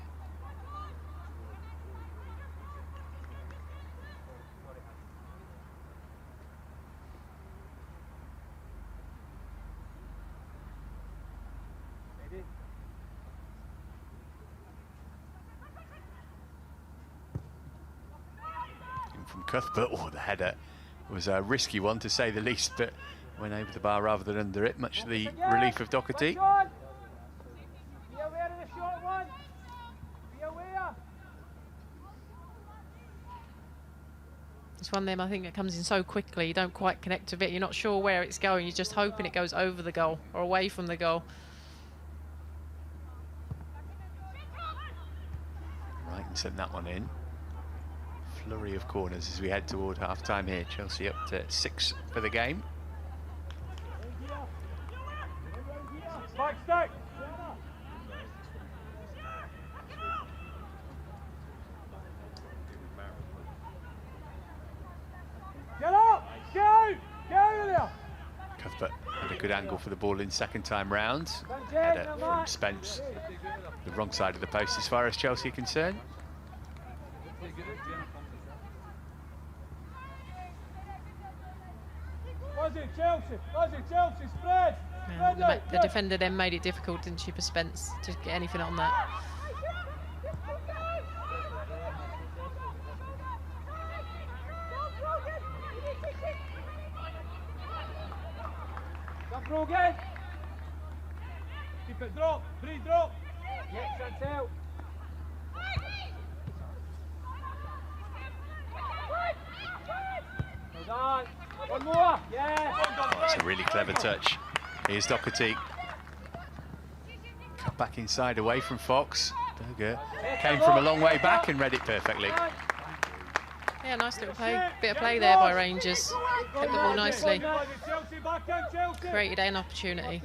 [SPEAKER 1] From Cuthbert, the header was a risky one to say the least, but went over the bar rather than under it, much to the relief of Doherty.
[SPEAKER 6] Be aware of the short one. Be aware.
[SPEAKER 2] It's one of them, I think, it comes in so quickly, you don't quite connect with it, you're not sure where it's going, you're just hoping it goes over the goal or away from the goal.
[SPEAKER 1] Right, and sent that one in. Flurry of corners as we head toward half-time here. Chelsea up to 6 for the game.
[SPEAKER 4] Stack. Get up! Go there!
[SPEAKER 1] Cuthbert had a good angle for the ball in second time round. Header from Spence. The wrong side of the post as far as Chelsea are concerned.
[SPEAKER 4] Chelsea, spread!
[SPEAKER 2] Yeah, the defender then made it difficult, didn't she, for Spence to get anything on that.
[SPEAKER 4] Brogan. Keep it, drop, breathe, drop.
[SPEAKER 6] Yeah, Chantel. Well done. One more. Yeah.
[SPEAKER 1] Oh, that's a really clever touch. Here's Doherty. Cut back inside away from Fox. Berger came from a long way back and read it perfectly.
[SPEAKER 2] Yeah, nice little play. Bit of play there by Rangers. Kept the ball nicely. Created an opportunity.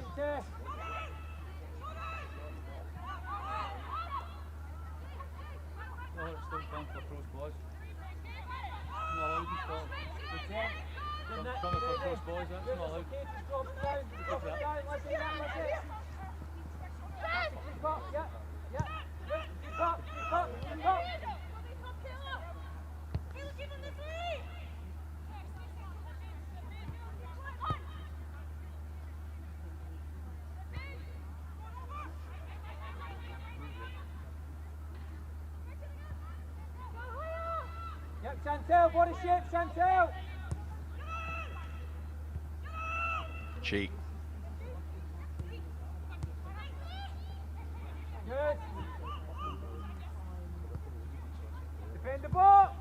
[SPEAKER 6] Chantel, body shape, Chantel.
[SPEAKER 1] Cheek.
[SPEAKER 6] Good. Defend the ball.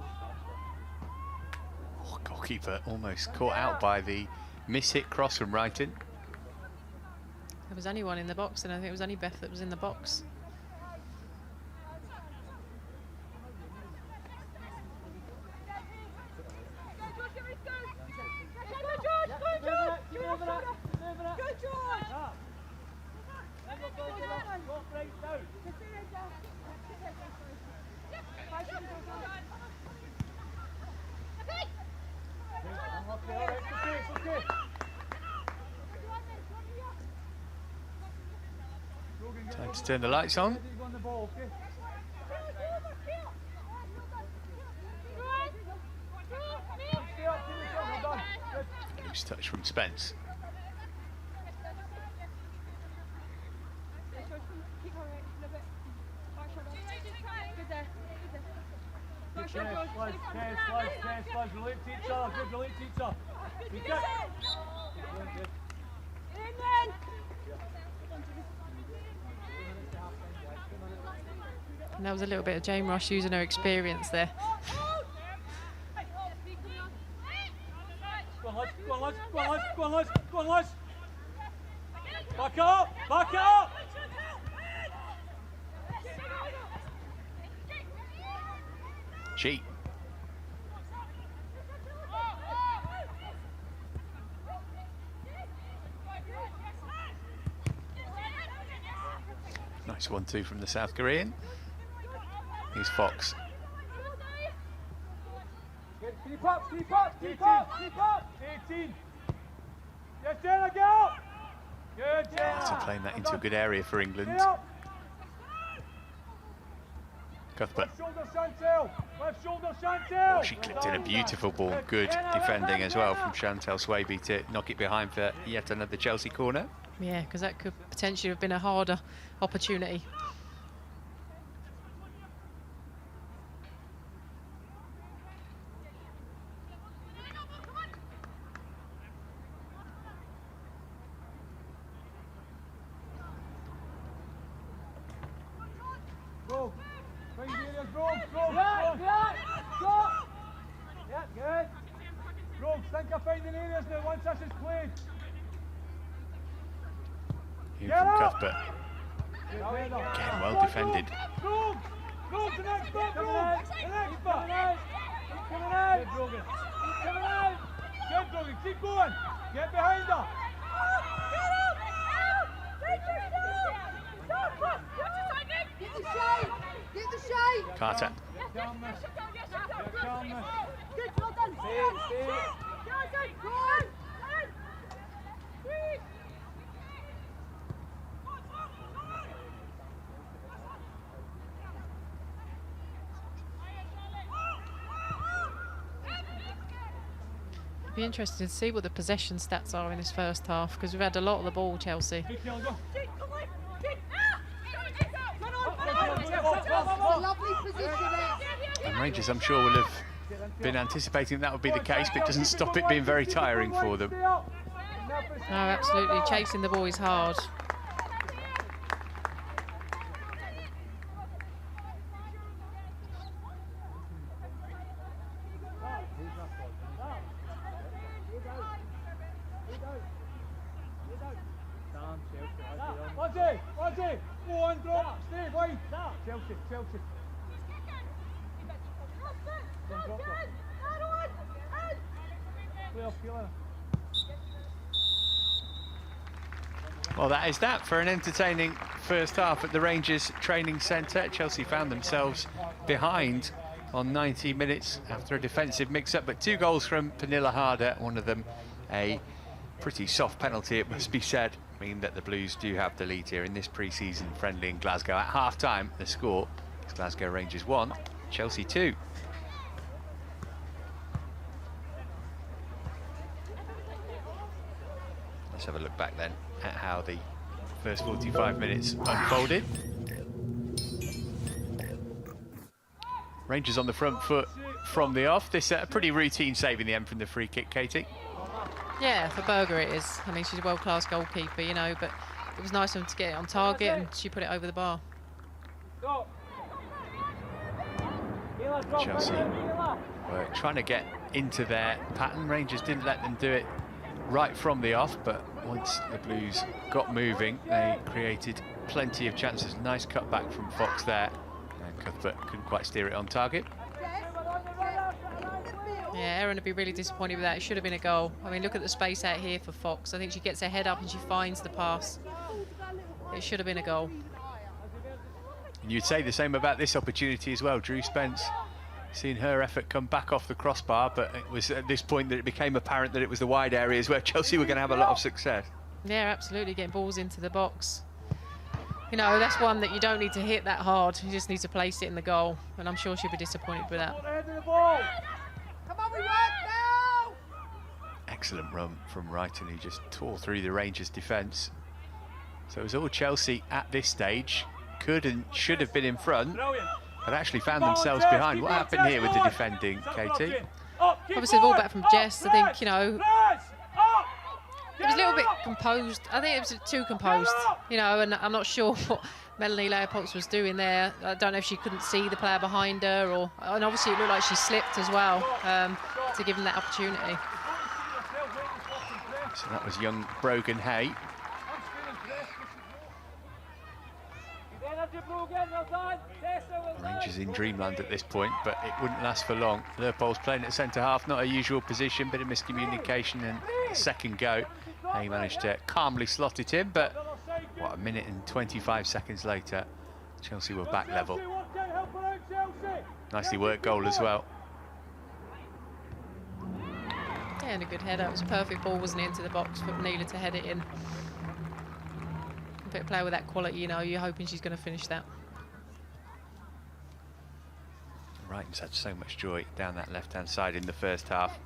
[SPEAKER 1] Oh, goalkeeper almost caught out by the miss-hit cross from Wrighton.
[SPEAKER 2] There was only one in the box, and I think it was only Beth that was in the box.
[SPEAKER 1] Time to turn the lights on. Loose touch from Spence.
[SPEAKER 4] Relief teacher, good relief teacher.
[SPEAKER 2] And that was a little bit of Jane Ross using her experience there.
[SPEAKER 4] Go on, lads, go on, lads, go on, lads, go on, lads, go on, lads. Back up, back up.
[SPEAKER 1] Cheat. Nice 1-2 from the South Korean. Here's Fox.
[SPEAKER 6] Keep up, keep up, keep up, keep up.
[SPEAKER 4] 18. Yes, Jenna, get up. Good, Jenna.
[SPEAKER 1] So playing that into a good area for England. Cuthbert.
[SPEAKER 4] Left shoulder, Chantel. Left shoulder, Chantel.
[SPEAKER 1] Oh, she clipped in a beautiful ball. Good defending as well from Chantel Swaby to knock it behind for yet another Chelsea corner.
[SPEAKER 2] Yeah, because that could potentially have been a harder opportunity.
[SPEAKER 4] Go. Find the areas, go.
[SPEAKER 6] Yeah, good.
[SPEAKER 4] Rogues, think of finding areas now once this is played.
[SPEAKER 1] Here from Cuthbert. Again, well defended.
[SPEAKER 4] Rogues, the next spot, Rogues, the next spot.
[SPEAKER 6] Coming out.
[SPEAKER 4] Good, Brogan.
[SPEAKER 6] Coming out.
[SPEAKER 4] Good, Brogan, keep going. Get behind her.
[SPEAKER 3] Get the shape!
[SPEAKER 1] Carter.
[SPEAKER 4] Calm, miss. Calm, miss.
[SPEAKER 3] Good, well done! Go on!
[SPEAKER 2] Be interesting to see what the possession stats are in this first half, because we've had a lot of the ball, Chelsea.
[SPEAKER 3] Lovely position there.
[SPEAKER 1] And Rangers, I'm sure, will have been anticipating that would be the case, but it doesn't stop it being very tiring for them.
[SPEAKER 2] No, absolutely. Chasing the ball is hard.
[SPEAKER 1] Well, that is that for an entertaining first half at the Rangers training centre. Chelsea found themselves behind on 90 minutes after a defensive mix-up, but 2 goals from Pernille Harder, one of them a pretty soft penalty, it must be said, meaning that the Blues do have the lead here in this pre-season friendly in Glasgow. At half-time, the score is Glasgow Rangers 1, Chelsea 2. Let's have a look back then at how the first 45 minutes unfolded. Rangers on the front foot from the off. This a pretty routine save in the end from the free kick, Katie.
[SPEAKER 2] Yeah, for Berger it is. I mean, she's a world-class goalkeeper, you know, but it was nice of them to get it on target and she put it over the bar.
[SPEAKER 1] Chelsea were trying to get into their pattern. Rangers didn't let them do it right from the off, but once the Blues got moving, they created plenty of chances. Nice cutback from Fox there, and Cuthbert couldn't quite steer it on target.
[SPEAKER 2] Yeah, Erin would be really disappointed with that. It should have been a goal. I mean, look at the space out here for Fox. I think she gets her head up and she finds the pass. It should have been a goal.
[SPEAKER 1] And you'd say the same about this opportunity as well. Drew Spence, seeing her effort come back off the crossbar, but it was at this point that it became apparent that it was the wide areas where Chelsea were going to have a lot of success.
[SPEAKER 2] Yeah, absolutely, getting balls into the box. You know, that's one that you don't need to hit that hard. You just need to place it in the goal, and I'm sure she'll be disappointed with that.
[SPEAKER 3] Come on, we work now!
[SPEAKER 1] Excellent run from Wrighton, who just tore through the Rangers' defence. So it was all Chelsea at this stage. Could and should have been in front, but actually found themselves behind. What happened here with the defending, Katie?
[SPEAKER 2] Obviously, the ball back from Jess. I think, you know, it was a little bit composed. I think it was too composed, you know, and I'm not sure what Melanie Leopold was doing there. I don't know if she couldn't see the player behind her, or, and obviously it looked like she slipped as well to give them that opportunity.
[SPEAKER 1] So that was young Brogan Hay. Rangers in dreamland at this point, but it wouldn't last for long. Leopold's playing at centre half, not a usual position, bit of miscommunication, and a second go. He managed to calmly slot it in, but what, a minute and 25 seconds later, Chelsea were back level. Nicely worked goal as well.
[SPEAKER 2] Yeah, and a good header. It was a perfect ball, wasn't it, into the box for Neela to head it in. A bit of player with that quality, you know, you're hoping she's going to finish that.
[SPEAKER 1] Wrighton's had so much joy down that left-hand side in the first half.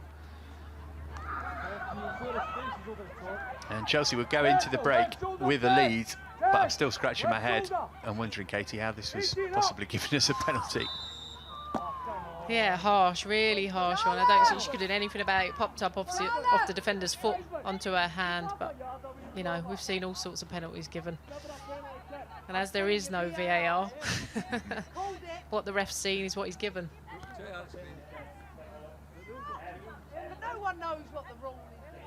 [SPEAKER 1] And Chelsea would go into the break with a lead, but I'm still scratching my head and wondering, Katie, how this was possibly giving us a penalty.
[SPEAKER 2] Yeah, harsh, really harsh one. I don't think she could have done anything about it. Popped up obviously off the defender's foot onto her hand, but, you know, we've seen all sorts of penalties given. And as there is no VAR, what the ref's seen is what he's given.
[SPEAKER 3] No one knows what the rule is.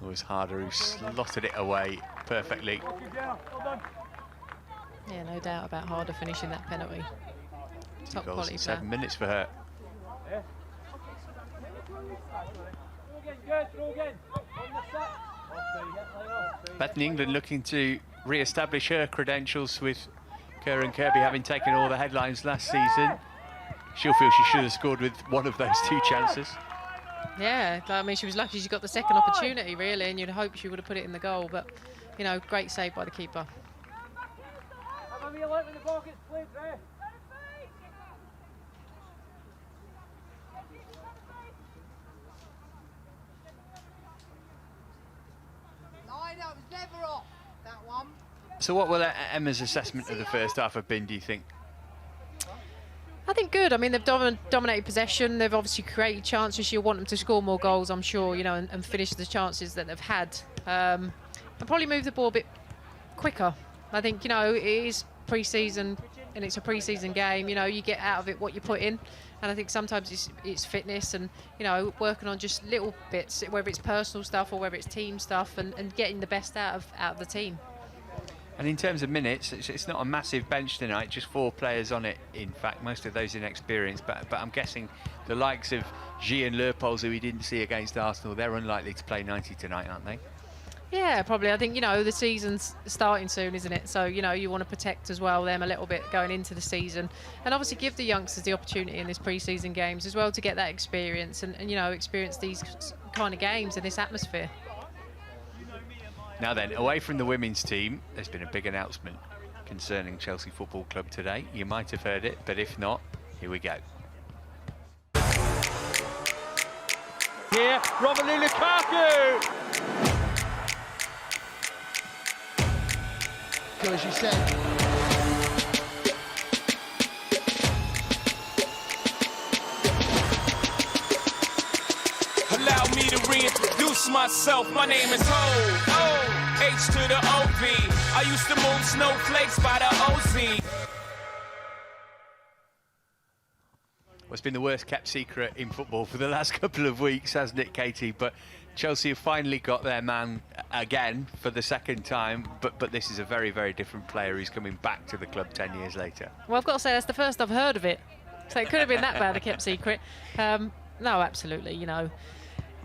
[SPEAKER 1] It was Harder who slotted it away perfectly.
[SPEAKER 2] Yeah, no doubt about Harder finishing that penalty.
[SPEAKER 1] 2
[SPEAKER 2] Top
[SPEAKER 1] goals
[SPEAKER 2] quality
[SPEAKER 1] in
[SPEAKER 2] player.
[SPEAKER 1] 7 minutes for her. Bethany England looking to re-establish her credentials with Kerr and Kirby having taken all the headlines last season. She'll feel she should have scored with one of those 2 chances.
[SPEAKER 2] Yeah, I mean, she was lucky she got the second opportunity, really, and you'd hope she would have put it in the goal, but, you know, great save by the keeper.
[SPEAKER 3] no, it was never off, that one.
[SPEAKER 1] So what will Emma's assessment of the first half have been, do you think?
[SPEAKER 2] I think good. I mean, they've dominated possession. They've obviously created chances. You want them to score more goals, I'm sure, you know, and finish the chances that they've had. And probably move the ball a bit quicker. I think, you know, it is pre-season and it's a pre-season game. You know, you get out of it what you put in. And I think sometimes it's fitness and, you know, working on just little bits, whether it's personal stuff or whether it's team stuff, and getting the best out of the team.
[SPEAKER 1] And in terms of minutes, it's not a massive bench tonight, just 4 players on it, in fact, most of those inexperienced. But I'm guessing the likes of G and Leupolz, who we didn't see against Arsenal, they're unlikely to play 90 tonight, aren't they?
[SPEAKER 2] Yeah, probably. I think, you know, the season's starting soon, isn't it? So, you know, you want to protect as well them a little bit going into the season. And obviously give the youngsters the opportunity in this pre-season games as well to get that experience and you know, experience these kind of games in this atmosphere.
[SPEAKER 1] Now then, away from the women's team, there's been a big announcement concerning Chelsea Football Club today. You might have heard it, but if not, here we go.
[SPEAKER 7] Here, Romelu Lukaku!
[SPEAKER 8] So as you said,
[SPEAKER 9] allow me to reintroduce myself. My name is Ho, H to the O-V. I used to move snowflakes by the OZ.
[SPEAKER 1] Well, it's been the worst kept secret in football for the last couple of weeks, hasn't it, Katie? But Chelsea have finally got their man again for the second time, but this is a very, very different player who's coming back to the club 10 years later.
[SPEAKER 2] Well, I've got to say, that's the first I've heard of it. So it could have been that bad, a kept secret. No, absolutely, you know.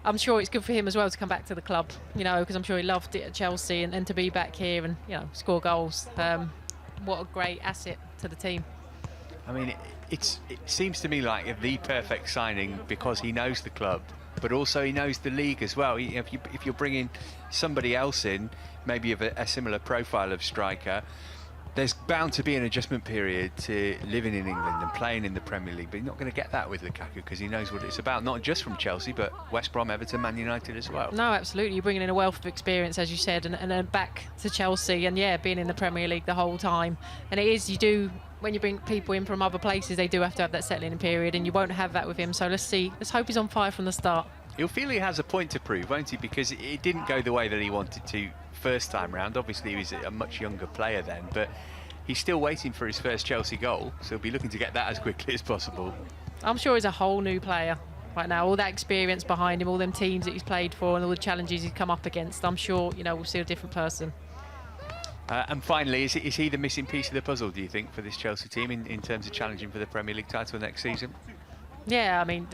[SPEAKER 2] I'm sure it's good for him as well to come back to the club, you know, because I'm sure he loved it at Chelsea and to be back here and, you know, score goals. What a great asset to the team.
[SPEAKER 1] I mean, it seems to me like the perfect signing because he knows the club, but also he knows the league as well. If you're bringing somebody else in, maybe of a similar profile of striker, there's bound to be an adjustment period to living in England and playing in the Premier League, but you're not going to get that with Lukaku because he knows what it's about, not just from Chelsea, but West Brom, Everton, Man United as well.
[SPEAKER 2] No, absolutely. You're bringing in a wealth of experience, as you said, and then back to Chelsea and, yeah, being in the Premier League the whole time. And it is, you do, when you bring people in from other places, they do have to have that settling period, and you won't have that with him. So let's see. Let's hope he's on fire from the start.
[SPEAKER 1] He'll feel he has a point to prove, won't he? Because it didn't go the way that he wanted to first time round. Obviously, he was a much younger player then, but he's still waiting for his first Chelsea goal, so he'll be looking to get that as quickly as possible.
[SPEAKER 2] I'm sure he's a whole new player right now. All that experience behind him, all them teams that he's played for and all the challenges he's come up against, I'm sure, you know, we'll see a different person.
[SPEAKER 1] And finally, is he the missing piece of the puzzle, do you think, for this Chelsea team in terms of challenging for the Premier League title next season?
[SPEAKER 2] Yeah, I mean,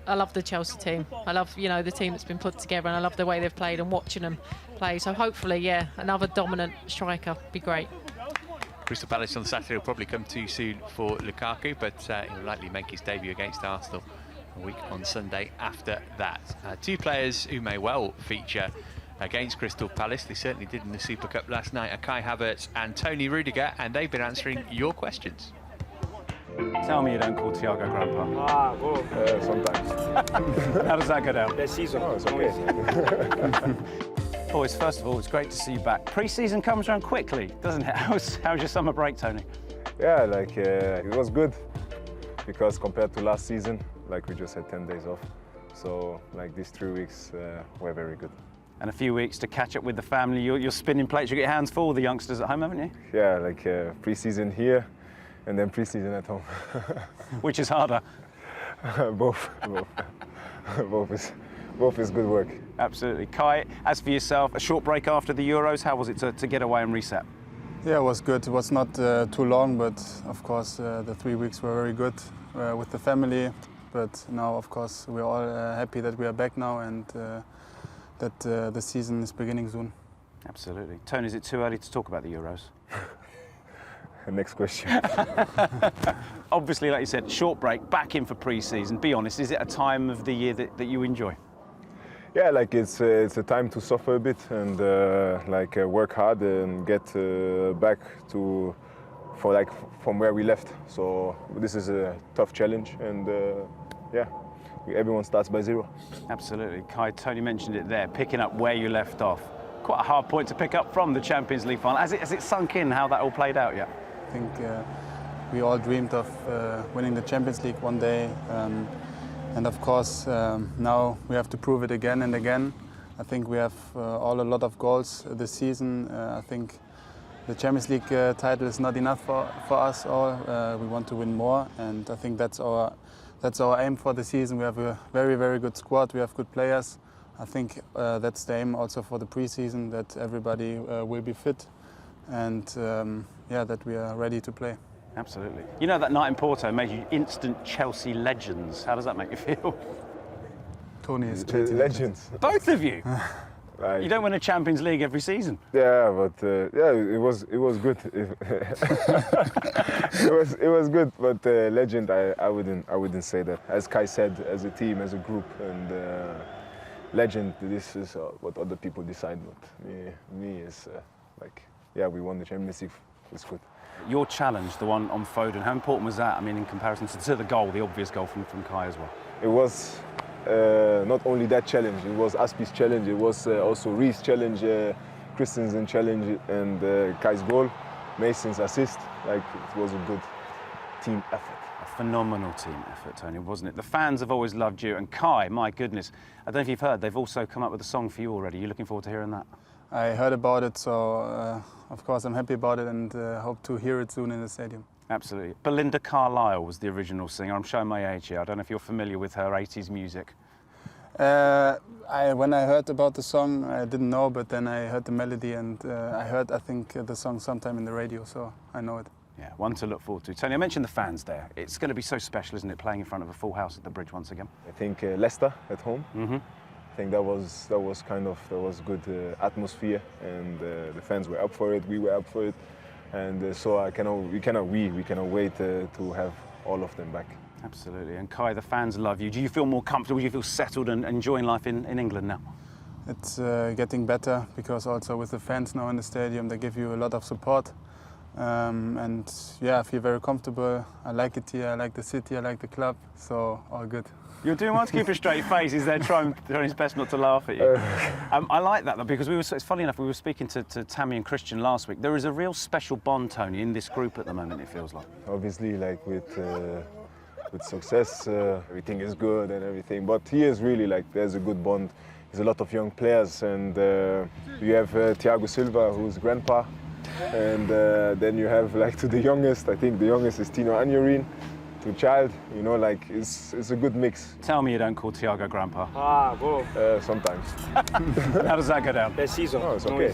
[SPEAKER 2] I love the Chelsea team. I love, you know, the team that's been put together, and I love the way they've played and watching them play. So hopefully, yeah, another dominant striker would be great.
[SPEAKER 1] Crystal Palace on Saturday will probably come too soon for Lukaku, but he'll likely make his debut against Arsenal a week on Sunday after that. 2 players who may well feature against Crystal Palace, they certainly did in the Super Cup last night, are Kai Havertz and Tony Rudiger, and they've been answering your questions.
[SPEAKER 10] Tell me you don't call Thiago Grandpa.
[SPEAKER 11] Ah, well,
[SPEAKER 10] sometimes. How does that go down?
[SPEAKER 11] This season. Oh, it's okay.
[SPEAKER 10] Boys, first of all, it's great to see you back. Pre-season comes around quickly, doesn't it? How's your summer break, Tony?
[SPEAKER 11] Yeah, like it was good because compared to last season, like we just had 10 days off. So like these 3 weeks were very good.
[SPEAKER 10] And a few weeks to catch up with the family. You're spinning plates. You get your hands full with the youngsters at home, haven't you?
[SPEAKER 11] Yeah, like pre-season here and then pre-season at home.
[SPEAKER 10] Which is harder?
[SPEAKER 11] Both is good work.
[SPEAKER 10] Absolutely. Kai, as for yourself, a short break after the Euros, how was it to get away and reset?
[SPEAKER 12] Yeah, it was good. It was not too long, but of course the 3 weeks were very good with the family. But now, of course, we're all happy that we are back now and that the season is beginning soon.
[SPEAKER 10] Absolutely. Tony, is it too early to talk about the Euros?
[SPEAKER 11] Next question.
[SPEAKER 10] Obviously, like you said, short break, back in for pre-season. Be honest, is it a time of the year that you enjoy?
[SPEAKER 11] Yeah, like it's a time to suffer a bit and work hard and get back to from where we left. So this is a tough challenge, and yeah, everyone starts by zero.
[SPEAKER 10] Absolutely. Kai, Tony mentioned it there, picking up where you left off. Quite a hard point to pick up from the Champions League final. Has it sunk in how that all played out yet?
[SPEAKER 12] I think we all dreamed of winning the Champions League one day, and of course now we have to prove it again and again. I think we have all a lot of goals this season. I think the Champions League title is not enough for us all. We want to win more, and I think that's our aim for the season. We have a very, very good squad. We have good players. I think that's the aim also for the pre-season, that everybody will be fit, and that we are ready to play.
[SPEAKER 10] Absolutely. You know, that night in Porto made you instant Chelsea legends. How does that make you feel?
[SPEAKER 12] Tony is
[SPEAKER 11] legends.
[SPEAKER 10] Both of you. You don't win a Champions League every season.
[SPEAKER 11] Yeah, but it was good. it was good, but legend. I wouldn't say that. As Kai said, as a team, as a group, and legend. This is what other people decide. But me is we won the Champions League. It's good.
[SPEAKER 10] Your challenge, the one on Foden, how important was that? I mean, in comparison to the goal, the obvious goal from Kai as well.
[SPEAKER 11] It was not only that challenge. It was Aspi's challenge. It was also Reece's challenge, Christensen's challenge, and Kai's goal, Mason's assist. It was a good team effort.
[SPEAKER 10] A phenomenal team effort, Tony, wasn't it? The fans have always loved you, and Kai, my goodness, I don't know if you've heard, they've also come up with a song for you already. You're looking forward to hearing that?
[SPEAKER 12] I heard about it, so of course I'm happy about it, and hope to hear it soon in the stadium.
[SPEAKER 10] Absolutely. Belinda Carlisle was the original singer. I'm showing my age here. I don't know if you're familiar with her 80s music.
[SPEAKER 12] When I heard about the song, I didn't know, but then I heard the melody, and I think, the song sometime in the radio, so I know it.
[SPEAKER 10] Yeah, one to look forward to. Tony, I mentioned the fans there. It's going to be so special, isn't it, playing in front of a full house at the Bridge once again?
[SPEAKER 11] I think Leicester at home.
[SPEAKER 10] Mm-hmm.
[SPEAKER 11] I think that was good atmosphere, and the fans were up for it. We were up for it, and so we cannot wait to have all of them back.
[SPEAKER 10] Absolutely. And Kai, the fans love you. Do you feel more comfortable? Do you feel settled and enjoying life in England now?
[SPEAKER 12] It's getting better, because also with the fans now in the stadium, they give you a lot of support. And yeah, I feel very comfortable. I like it here. I like the city. I like the club. So all good.
[SPEAKER 10] You're doing well to keep a straight face. He's there trying his best not to laugh at you. I like that, though, because it's funny enough, we were speaking to Tammy and Christian last week. There is a real special bond, Tony, in this group at the moment, it feels like.
[SPEAKER 11] Obviously, with success, everything is good and everything. But here is really there's a good bond. There's a lot of young players, and you have Thiago Silva, who's grandpa. And then you have to the youngest, I think the youngest is Tino Anjorin, to child, it's a good mix.
[SPEAKER 10] Tell me you don't call Thiago grandpa.
[SPEAKER 6] Go.
[SPEAKER 11] Sometimes.
[SPEAKER 10] How does that go down?
[SPEAKER 6] Best season.
[SPEAKER 11] Oh, it's okay.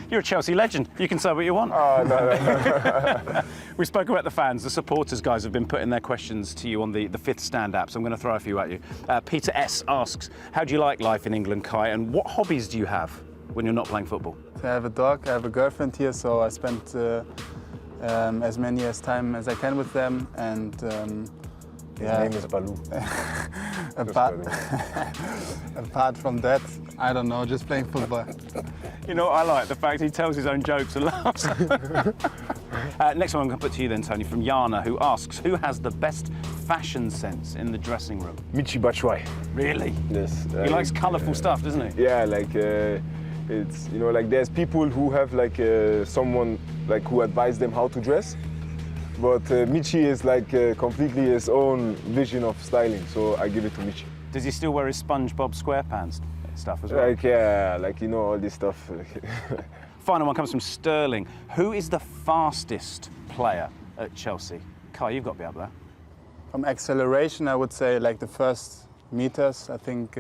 [SPEAKER 10] You're a Chelsea legend. You can say what you want.
[SPEAKER 11] Oh, no.
[SPEAKER 10] We spoke about the fans. The supporters, guys, have been putting their questions to you on the Fifth Stand app, so I'm going to throw a few at you. Peter S. asks, how do you like life in England, Kai, and what hobbies do you have when you're not playing football?
[SPEAKER 12] I have a dog, I have a girlfriend here, so I spend as many time as I can with them, and
[SPEAKER 11] His name is Baloo.
[SPEAKER 12] Apart from that, I don't know, just playing football.
[SPEAKER 10] You know what I like? The fact he tells his own jokes and laughs. Next one I'm going to put to you then, Tony, from Yana, who asks, who has the best fashion sense in the dressing room?
[SPEAKER 11] Michy Batshuayi.
[SPEAKER 10] Really?
[SPEAKER 11] Yes.
[SPEAKER 10] He likes colourful stuff, doesn't he?
[SPEAKER 11] Yeah, it's, there's people who have someone who advise them how to dress, but Michy is completely his own vision of styling, so I give it to Michy.
[SPEAKER 10] Does he still wear his SpongeBob SquarePants stuff as well?
[SPEAKER 11] All this stuff.
[SPEAKER 10] Final one comes from Sterling. Who is the fastest player at Chelsea? Kai, you've got to be up there.
[SPEAKER 12] From acceleration, I would say the first meters, I think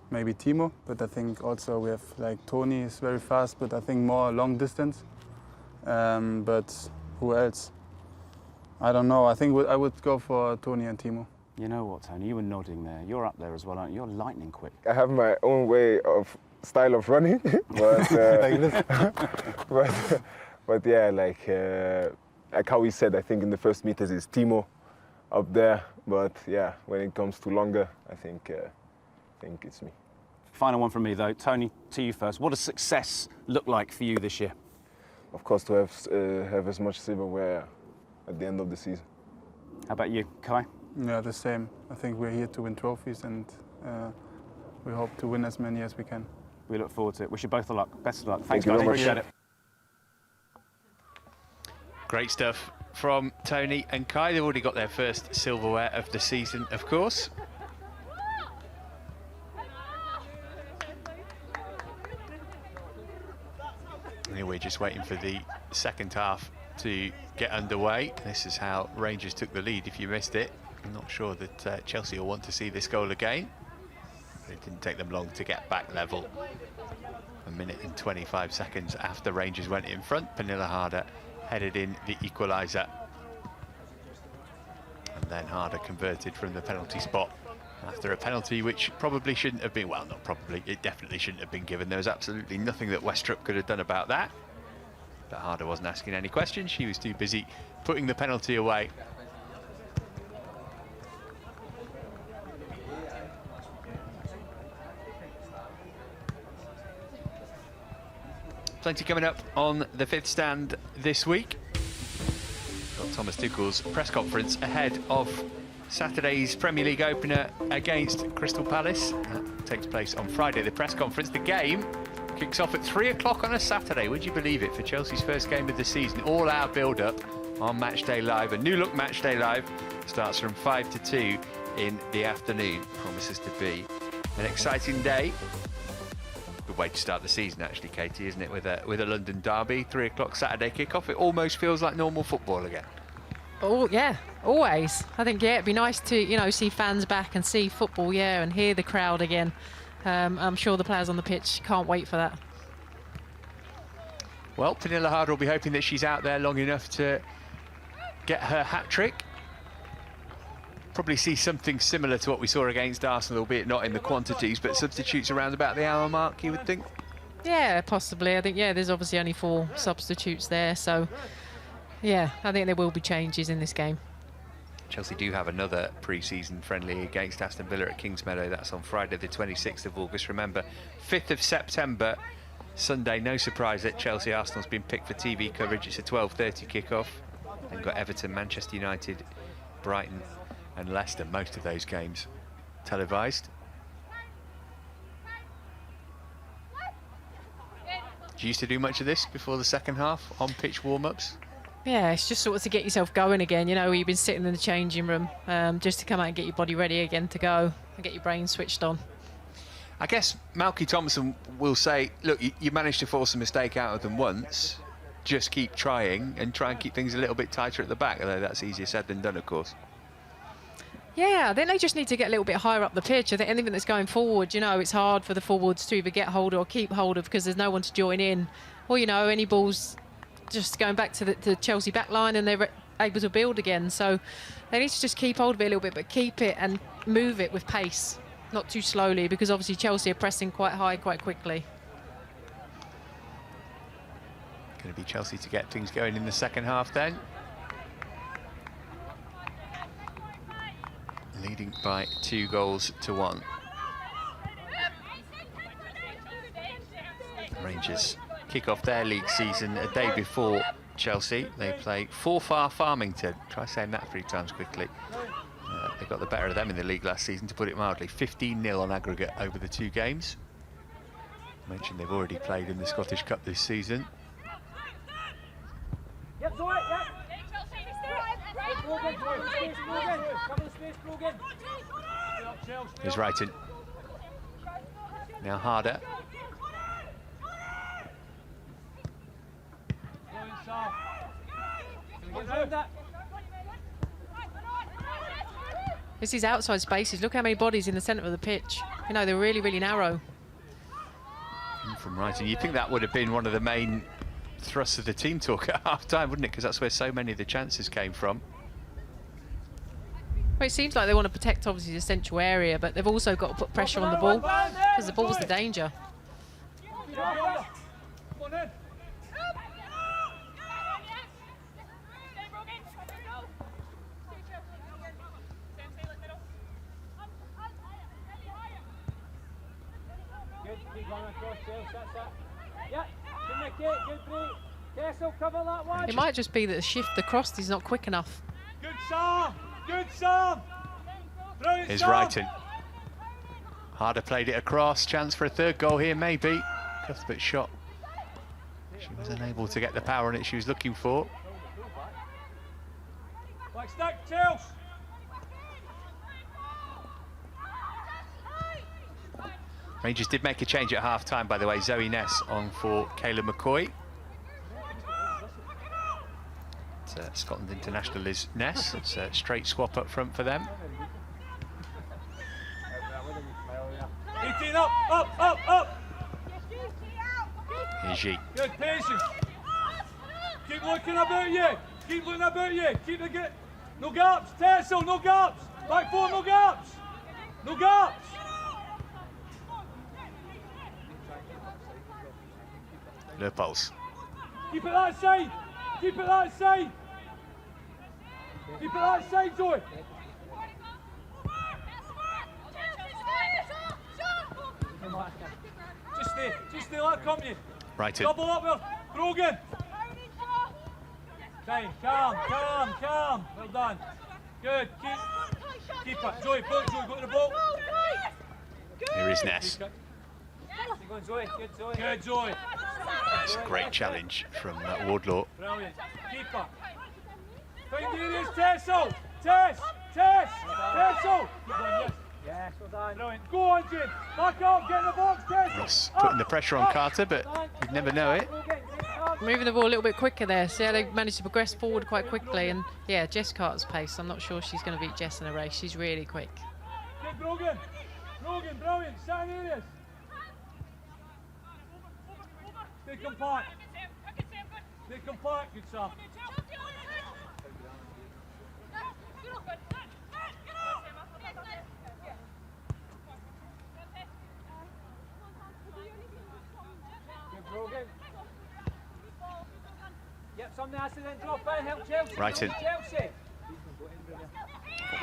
[SPEAKER 12] maybe Timo, but I think also we have Tony is very fast, but I think more long distance. But who else? I don't know. I think I would go for Tony and Timo.
[SPEAKER 10] You know what, Tony? You were nodding there. You're up there as well, aren't you? You're lightning quick.
[SPEAKER 11] I have my own way of style of running, but but yeah, like how we said, I think in the first meters is Timo up there, but yeah, when it comes to longer, I think it's me.
[SPEAKER 10] Final one from me though, Tony, to you first. What does success look like for you this year?
[SPEAKER 11] Of course, to have as much silverware at the end of the season.
[SPEAKER 10] How about you, Kai?
[SPEAKER 12] Yeah, the same. I think we're here to win trophies, and we hope to win as many as we can.
[SPEAKER 10] We look forward to it. Wish you both the luck. Best of luck. Thanks,
[SPEAKER 11] Thank
[SPEAKER 10] guys.
[SPEAKER 11] you very
[SPEAKER 10] Appreciate
[SPEAKER 11] much.
[SPEAKER 10] it.
[SPEAKER 1] Great stuff from Tony and Kai. They've already got their first silverware of the season, of course. And we're just waiting for the second half to get underway. This is how Rangers took the lead, if you missed it. I'm not sure that Chelsea will want to see this goal again. It didn't take them long to get back level. A minute and 25 seconds after Rangers went in front, Pernille Harder headed in the equaliser. And then Harder converted from the penalty spot after a penalty which probably shouldn't have been, well, not probably, it definitely shouldn't have been given. There was absolutely nothing that Westrup could have done about that. But Harder wasn't asking any questions. She was too busy putting the penalty away. Plenty coming up on the fifth stand this week. Got Thomas Tuchel's press conference ahead of Saturday's Premier League opener against Crystal Palace. That takes place on Friday, the press conference. The game kicks off at 3 o'clock on a Saturday. Would you believe it? For Chelsea's first game of the season. All our build-up on Matchday Live. A new look Matchday Live starts from 5 to 2 in the afternoon. Promises to be an exciting day. Good way to start the season, actually, Katie, isn't it? With a London derby, 3 o'clock Saturday kickoff. It almost feels like normal football again.
[SPEAKER 2] Oh yeah, always. I think it'd be nice to see fans back and see football, and hear the crowd again. I'm sure the players on the pitch can't wait for that.
[SPEAKER 1] Well, Pernille Harder will be hoping that she's out there long enough to get her hat-trick. Probably see something similar to what we saw against Arsenal, albeit not in the quantities, but substitutes around about the hour mark, you would think?
[SPEAKER 2] Yeah, possibly. I think, there's obviously only 4 substitutes there, so yeah, I think there will be changes in this game.
[SPEAKER 1] Chelsea do have another pre-season friendly against Aston Villa at Kingsmeadow. That's on Friday the 26th of August. Remember, 5th of September, Sunday. No surprise that Chelsea Arsenal's been picked for TV coverage. It's a 12:30 kickoff. Then got Everton, Manchester United, Brighton and Leicester. Most of those games televised. Do you used to do much of this before the second half, on-pitch warm-ups?
[SPEAKER 2] Yeah, it's just sort of to get yourself going again. You've been sitting in the changing room just to come out and get your body ready again to go and get your brain switched on.
[SPEAKER 1] I guess Malky Thompson will say, look, you managed to force a mistake out of them once. Just keep trying and try and keep things a little bit tighter at the back, although that's easier said than done, of course.
[SPEAKER 2] Yeah, I think they just need to get a little bit higher up the pitch. I think anything that's going forward, it's hard for the forwards to either get hold or keep hold of because there's no one to join in. Or, any balls just going back to the Chelsea back line and they're able to build again. So they need to just keep hold of it a little bit, but keep it and move it with pace, not too slowly, because obviously Chelsea are pressing quite high quite quickly.
[SPEAKER 1] Going to be Chelsea to get things going in the second half then. Leading by 2-1. Rangers kick off their league season a day before Chelsea. They play Forfar Farmington. Try saying that 3 times quickly. They got the better of them in the league last season, to put it mildly. 15-0 on aggregate over the 2 games. I mentioned they've already played in the Scottish Cup this season.
[SPEAKER 6] Yep, Zoe, yep.
[SPEAKER 1] Here's Wrighton. Now Harder.
[SPEAKER 2] This is outside spaces. Look how many bodies in the centre of the pitch. They're really, really narrow.
[SPEAKER 1] And from Wrighton, you'd think that would have been one of the main thrusts of the team talk at half-time, wouldn't it? Because that's where so many of the chances came from.
[SPEAKER 2] Well, it seems like they want to protect, obviously, the central area, but they've also got to put pressure on the ball because the ball's the danger. It might just be that the shift, the cross is not quick enough.
[SPEAKER 4] Good Sam! Good Sam!
[SPEAKER 1] Here's Wrighton. Harder played it across, chance for a third goal here maybe. Cuthbert shot. She was unable to get the power on it she was looking for.
[SPEAKER 4] Like stack, Chelsea.
[SPEAKER 1] Rangers did make a change at half-time, by the way. Zoe Ness on for Kayla McCoy. Scotland international is Ness. It's a straight swap up front for them.
[SPEAKER 4] 18 up.
[SPEAKER 1] Here's G.
[SPEAKER 4] Good patience. Keep looking about you. Keep looking about you. Keep the get. No gaps. Tessel, no gaps. Back four, no gaps. No gaps.
[SPEAKER 1] Le Pulse.
[SPEAKER 4] Keep it that side. Keep it that side. Keep it that side, Zoe. Just stay like company.
[SPEAKER 1] Right in.
[SPEAKER 4] Double up, Brogan. Okay, calm. Well done. Good. Keep it. Zoe, go to the ball.
[SPEAKER 1] Here is Ness.
[SPEAKER 6] Good, Zoe.
[SPEAKER 4] Good, Zoe.
[SPEAKER 1] It's a great challenge from Wardlaw.
[SPEAKER 4] Brilliant. Keep it. Find the areas, Tessel. Tessel.
[SPEAKER 6] Yes, well done.
[SPEAKER 4] Brilliant. Go on, Jim. Back up, get in the box, Tessel.
[SPEAKER 1] Ross putting the pressure on Carter, but you'd never know it.
[SPEAKER 2] Moving the ball a little bit quicker there. See how they managed to progress forward quite quickly. And yeah, Jess Carter's pace. I'm not sure she's going to beat Jess in a race. She's really quick.
[SPEAKER 4] Good, Brogan, brilliant. Sign areas. Stay compact. Good stuff.
[SPEAKER 6] Yep, something has to then drop in, help Chelsea.
[SPEAKER 1] Right in.
[SPEAKER 6] Chelsea.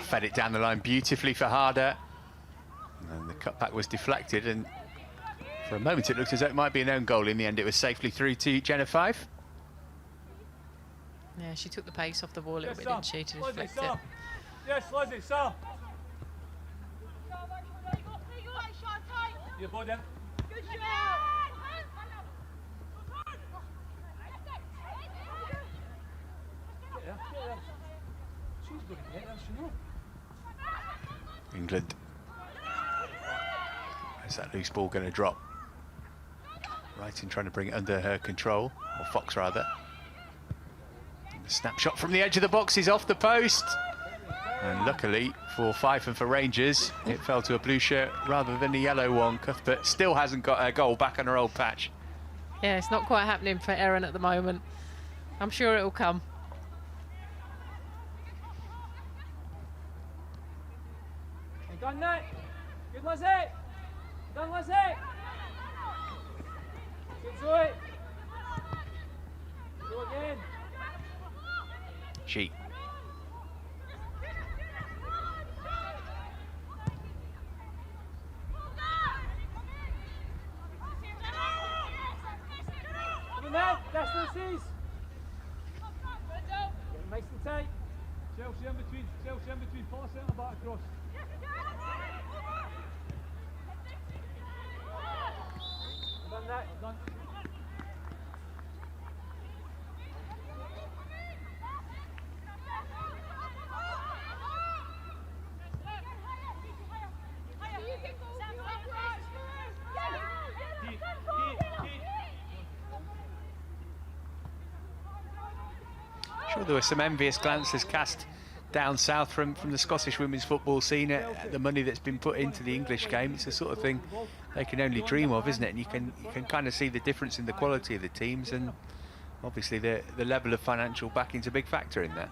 [SPEAKER 1] Fed it down the line beautifully for Harder. And the cutback was deflected, and for a moment it looked as though it might be an own goal. In the end, it was safely through to Jenna Fife.
[SPEAKER 2] Yeah, she took the pace off the ball a little bit, didn't she, to deflect it.
[SPEAKER 4] Yes, Lizzie, Sam. Your body.
[SPEAKER 5] Good shot.
[SPEAKER 4] She's going to get that, she knows.
[SPEAKER 1] England. Is that loose ball going to drop? Right in trying to bring it under her control, or Fox rather. And the snapshot from the edge of the box is off the post. And luckily for Fife and for Rangers, it fell to a blue shirt rather than a yellow one. Cuthbert still hasn't got a goal back on her old patch.
[SPEAKER 2] Yeah, it's not quite happening for Erin at the moment. I'm sure it'll come.
[SPEAKER 6] Done that. Good, Lizzie. Done, Lizzie. Good, Zoe. Go again.
[SPEAKER 1] She.
[SPEAKER 6] That's the seas. Nice and tight.
[SPEAKER 4] Chelsea in between, pass centre back across.
[SPEAKER 6] Done that.
[SPEAKER 4] Done.
[SPEAKER 1] Sure, there were some envious glances cast down south from the Scottish women's football scene at the money that's been put into the English game. It's the sort of thing they can only dream of, isn't it? And you can kind of see the difference in the quality of the teams, and obviously the level of financial backing's a big factor in that.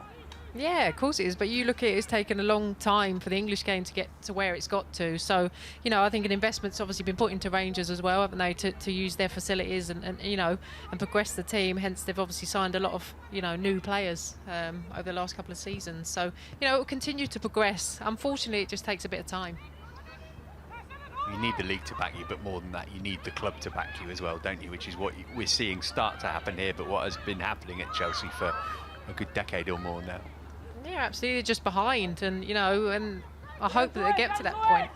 [SPEAKER 2] Yeah, of course it is, but you look at it, it's taken a long time for the English game to get to where it's got to. So, you know, I think an investment's obviously been put into Rangers as well, haven't they, to use their facilities and you know, and progress the team. Hence, they've obviously signed a lot of, you know, new players over the last couple of seasons. So, you know, it will continue to progress. Unfortunately, it just takes a bit of time.
[SPEAKER 1] You need the league to back you, but more than that, you need the club to back you as well, don't you? Which is what we're seeing start to happen here, but what has been happening at Chelsea for a good decade or more now.
[SPEAKER 2] Yeah, absolutely, just behind, and you know, and I hope that they get to that point.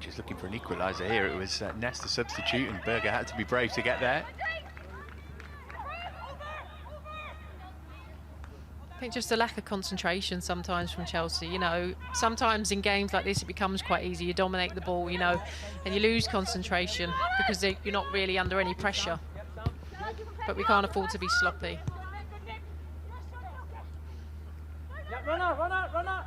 [SPEAKER 1] Rangers looking for an equaliser here. It was Nesta substitute, and Berger had to be brave to get there.
[SPEAKER 2] I think just a lack of concentration sometimes from Chelsea. You know, sometimes in games like this it becomes quite easy. You dominate the ball, you know, and you lose concentration because you're not really under any pressure. But we can't afford to be sloppy.
[SPEAKER 6] Yeah, run out, run out, run out.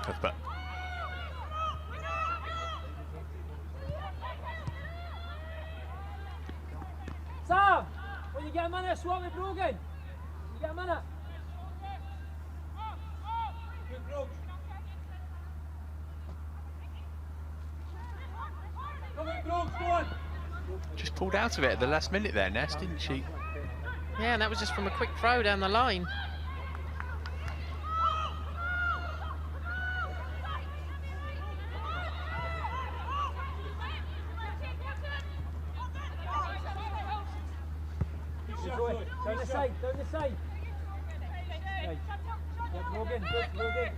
[SPEAKER 1] Cuthbert.
[SPEAKER 6] Sam, when you get a minute, swap with Brogan. You get a minute.
[SPEAKER 1] Just pulled out of it at the last minute there, Nest, didn't she?
[SPEAKER 2] Yeah, and that was just from a quick throw down the line.
[SPEAKER 6] Down the side, down the side. Right. Yeah, Brogan, good, Brogan.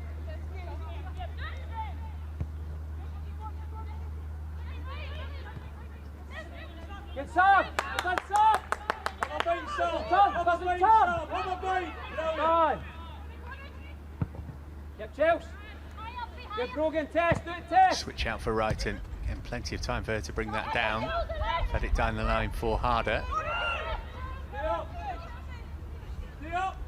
[SPEAKER 6] Good Sam! Good Sam! Come on! Yep, Chelsea. Good Brogan, test, do it, test!
[SPEAKER 1] Switch out for Wrighton. Again, plenty of time for her to bring that down. Fed it down the line for Harder.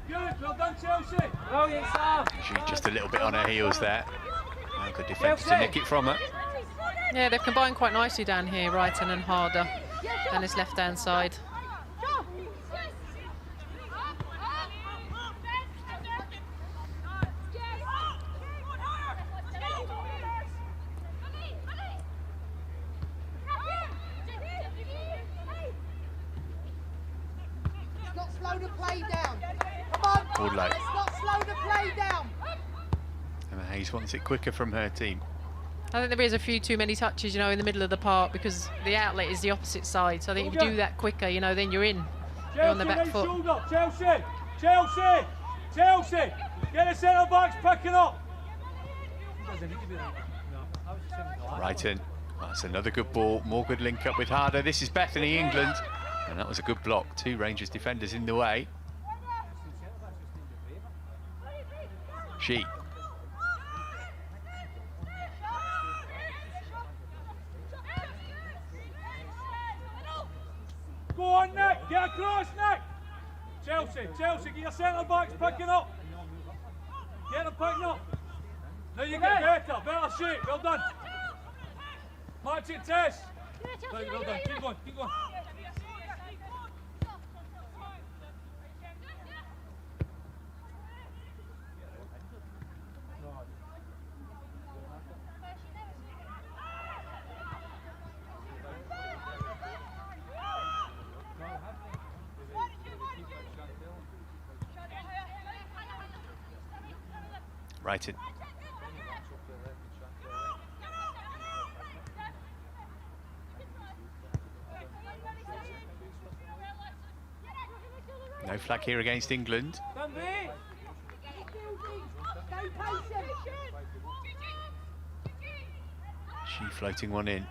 [SPEAKER 4] Good, well done, Chelsea.
[SPEAKER 6] Brilliant, Sam.
[SPEAKER 1] She just a little bit on her heels there. Now good defence to nick it from her.
[SPEAKER 2] Yeah, they've combined quite nicely down here, Wrighton and Harder, and his left-hand side.
[SPEAKER 1] Let's not slow the play down. Emma Hayes wants it quicker from her team.
[SPEAKER 2] I think there is a few too many touches, you know, in the middle of the park because the outlet is the opposite side. So I think if you do that quicker, you know, then you're in. You're on the back foot.
[SPEAKER 4] Chelsea, Chelsea, Chelsea. Get the centre backs picking up.
[SPEAKER 1] Wrighton. That's another good ball. More good link up with Harder. This is Bethany, England. And that was a good block. Two Rangers defenders in the way. She.
[SPEAKER 4] Go on, Nick. Get across, Nick. Chelsea, Chelsea, get your centre backs picking up. Get them picking up. Now you get better shape. Well done. Match it, Tess. Right, well done. Keep going, keep going.
[SPEAKER 1] Wrighton. No flag here against England. She floating one in.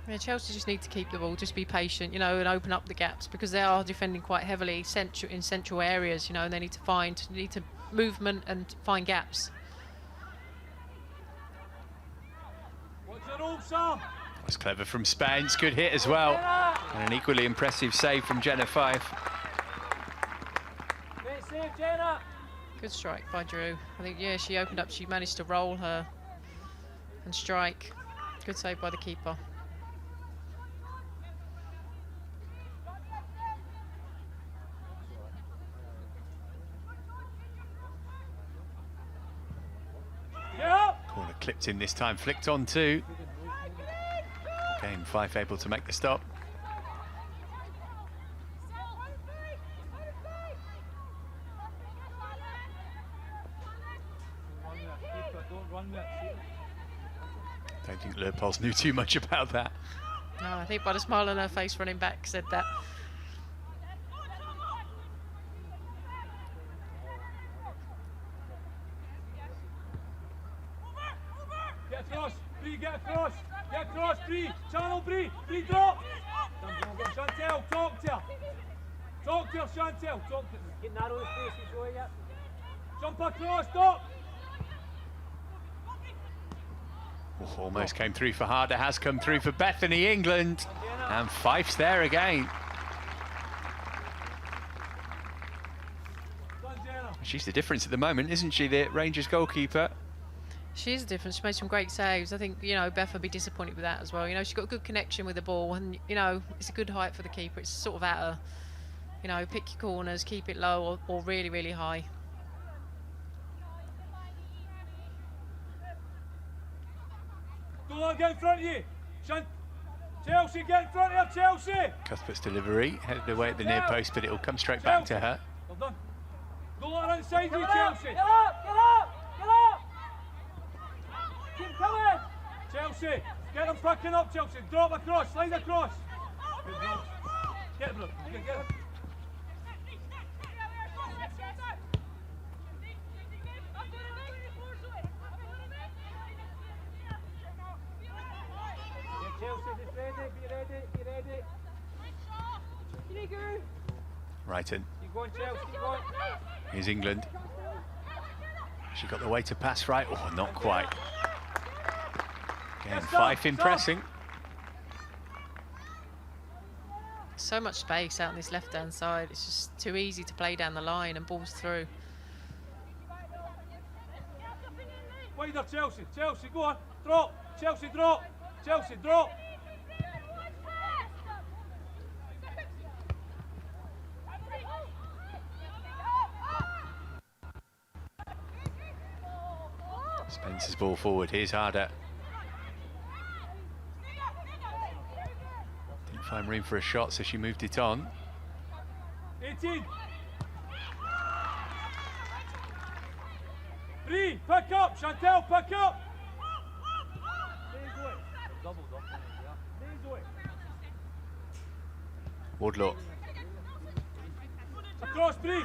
[SPEAKER 2] Yeah, Chelsea just need to keep the ball, just be patient, you know, and open up the gaps because they are defending quite heavily in central areas, you know, and they need to movement and find gaps.
[SPEAKER 1] That's clever from Spence, good hit as well. And an equally impressive save from Jenna Fife.
[SPEAKER 6] Great save, Jenna.
[SPEAKER 2] Good strike by Drew. I think, yeah, she opened up, she managed to roll her and strike. Good save by the keeper.
[SPEAKER 1] Corner clipped in this time, flicked on too. Again, Fife able to make the stop. Don't think Leopold knew too much about that.
[SPEAKER 2] No, I think by the smile on her face running back said that.
[SPEAKER 4] Get across, Bree, get across, Bree, channel Bree, drop. Chantel, talk to her. Talk to her, Chantel, talk to her.
[SPEAKER 6] Get narrow the spaces, Zoe, yeah.
[SPEAKER 4] Jump across, stop.
[SPEAKER 1] Oh, almost came through for Harder, has come through for Bethany, England. And Fife's there again. She's the difference at the moment, isn't she, the Rangers goalkeeper?
[SPEAKER 2] She is the difference. She made some great saves. I think, you know, Beth would be disappointed with that as well. You know, she's got a good connection with the ball, and, you know, it's a good height for the keeper. It's sort of at her, you know, pick your corners, keep it low or really, really high.
[SPEAKER 4] Zola, get in front of you. Chelsea, get in front of her, Chelsea.
[SPEAKER 1] Cuthbert's delivery, headed away at the near post, but it'll come straight back to her.
[SPEAKER 4] Well done. Zola, inside you, Chelsea.
[SPEAKER 6] Get up, get up, get up. Keep coming.
[SPEAKER 4] Chelsea, get them picking up, Chelsea. Drop across, slide across. Good ball. Get him, look. Get him.
[SPEAKER 6] Chelsea, just ready, be ready, be ready.
[SPEAKER 1] Right in.
[SPEAKER 6] Keep going, Chelsea, keep going.
[SPEAKER 1] Here's England. She got the way to pass right. Oh, not quite. Again, Fife impressing.
[SPEAKER 2] So much space out on this left-hand side. It's just too easy to play down the line and balls through.
[SPEAKER 4] Wider, Chelsea. Chelsea, go on. Drop. Chelsea, drop. Chelsea, drop.
[SPEAKER 1] Spencer's ball forward. Here's Harder. Didn't find room for a shot, so she moved it on.
[SPEAKER 4] 18. Bree, pick up. Chantel, pick up.
[SPEAKER 1] Wardlaw.
[SPEAKER 4] Across, Bree.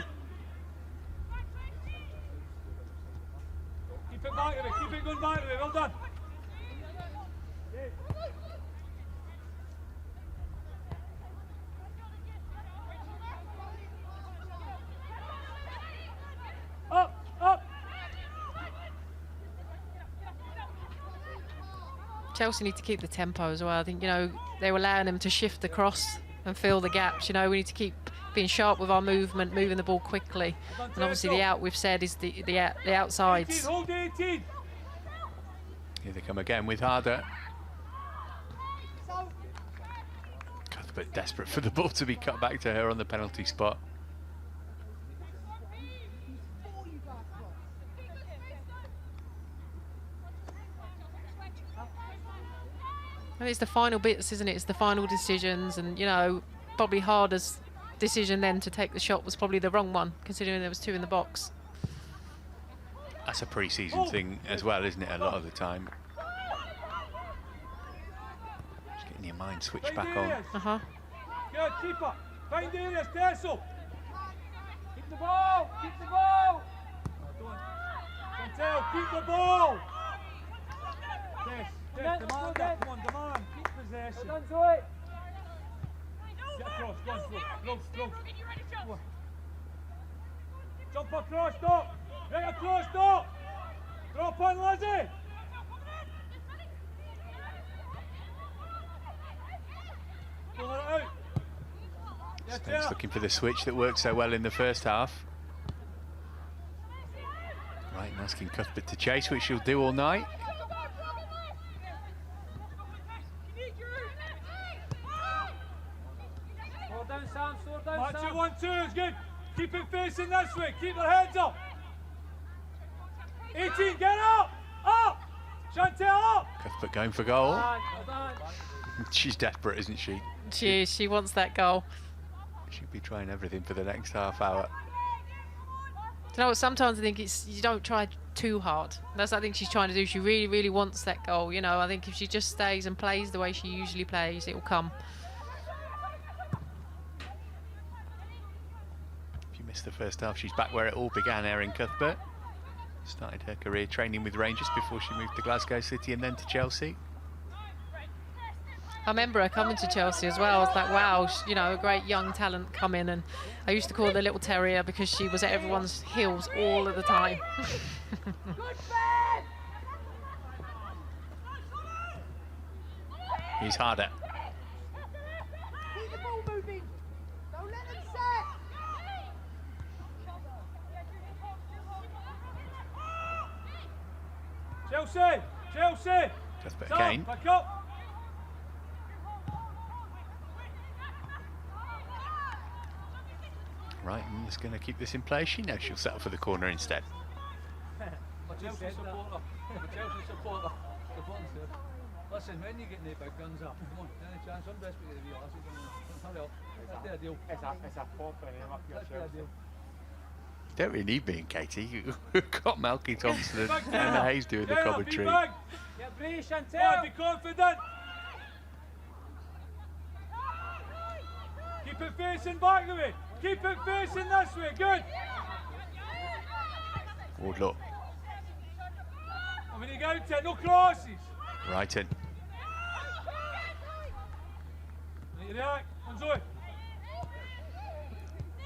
[SPEAKER 4] Keep it back of it. Keep it going back of it. Well done. Up, up.
[SPEAKER 2] Chelsea need to keep the tempo as well. I think, you know, they were allowing them to shift across and fill the gaps. You know, we need to keep being sharp with our movement, moving the ball quickly. And obviously the out, we've said, is the outsides.
[SPEAKER 4] 18, hold 18.
[SPEAKER 1] Here they come again with Harder. Cuthbert desperate for the ball to be cut back to her on the penalty spot.
[SPEAKER 2] And it's the final bits, isn't it? It's the final decisions, and, you know, probably Harder's decision then to take the shot was probably the wrong one, considering there was two in the box.
[SPEAKER 1] That's a pre-season thing as well, isn't it, a lot of the time? Just getting your mind switched back on.
[SPEAKER 2] Uh-huh.
[SPEAKER 4] Good, keeper. Find areas, Tessel.
[SPEAKER 6] Keep the ball, keep the ball.
[SPEAKER 4] Chantel, keep the ball. Tess, demand that. Come on, demand. Keep possession.
[SPEAKER 6] Well done, Zoe.
[SPEAKER 4] Get across, go on, slow. Go on. Jump across, stop. Right across, stop. Drop on, Lizzie. Pull it out.
[SPEAKER 1] Spence looking for the switch that worked so well in the first half. Right, and asking Cuthbert to chase, which she'll do all night.
[SPEAKER 6] Slow down, Sam, slow down,
[SPEAKER 4] Match
[SPEAKER 6] Sam.
[SPEAKER 4] it 1-2, it's good. Keep it facing this way, keep their heads up. 18, get up! Up! Chantel, up!
[SPEAKER 1] Cuthbert going for goal.
[SPEAKER 6] Well done.
[SPEAKER 1] She's desperate, isn't she?
[SPEAKER 2] She wants that goal.
[SPEAKER 1] She'll be trying everything for the next half hour.
[SPEAKER 2] You know what? Sometimes I think you don't try too hard. That's what I think she's trying to do. She really, really wants that goal. You know, I think if she just stays and plays the way she usually plays, it will come.
[SPEAKER 1] If you missed the first half, she's back where it all began. Erin Cuthbert started her career training with Rangers before she moved to Glasgow City and then to Chelsea.
[SPEAKER 2] I remember her coming to Chelsea as well. I was like, wow, you know, a great young talent coming. And I used to call her the little terrier because she was at everyone's heels all of the time.
[SPEAKER 1] He's Harder.
[SPEAKER 3] Keep the ball moving. Don't let them set.
[SPEAKER 4] Chelsea! Chelsea!
[SPEAKER 1] Cuthbert again.
[SPEAKER 4] Back up!
[SPEAKER 1] Right, and just going to keep this in place. She knows she'll settle for the corner instead.
[SPEAKER 6] Chelsea supporter. Chelsea supporter. Listen, when you get the big guns up, come on, any chance? I'm desperate to be honest. Hurry up. Let's do a deal. It's a pop and deal.
[SPEAKER 1] You don't really need me and Katie. You've got Malky Thompson and Anna Hayes doing the commentary.
[SPEAKER 6] Get brave, Chantel.
[SPEAKER 4] Be confident. Keep it facing back the way. Keep it facing this way. Good.
[SPEAKER 1] Wardlaw.
[SPEAKER 4] I mean, you go to it. No crosses.
[SPEAKER 1] Right in.
[SPEAKER 4] React. On Zoe.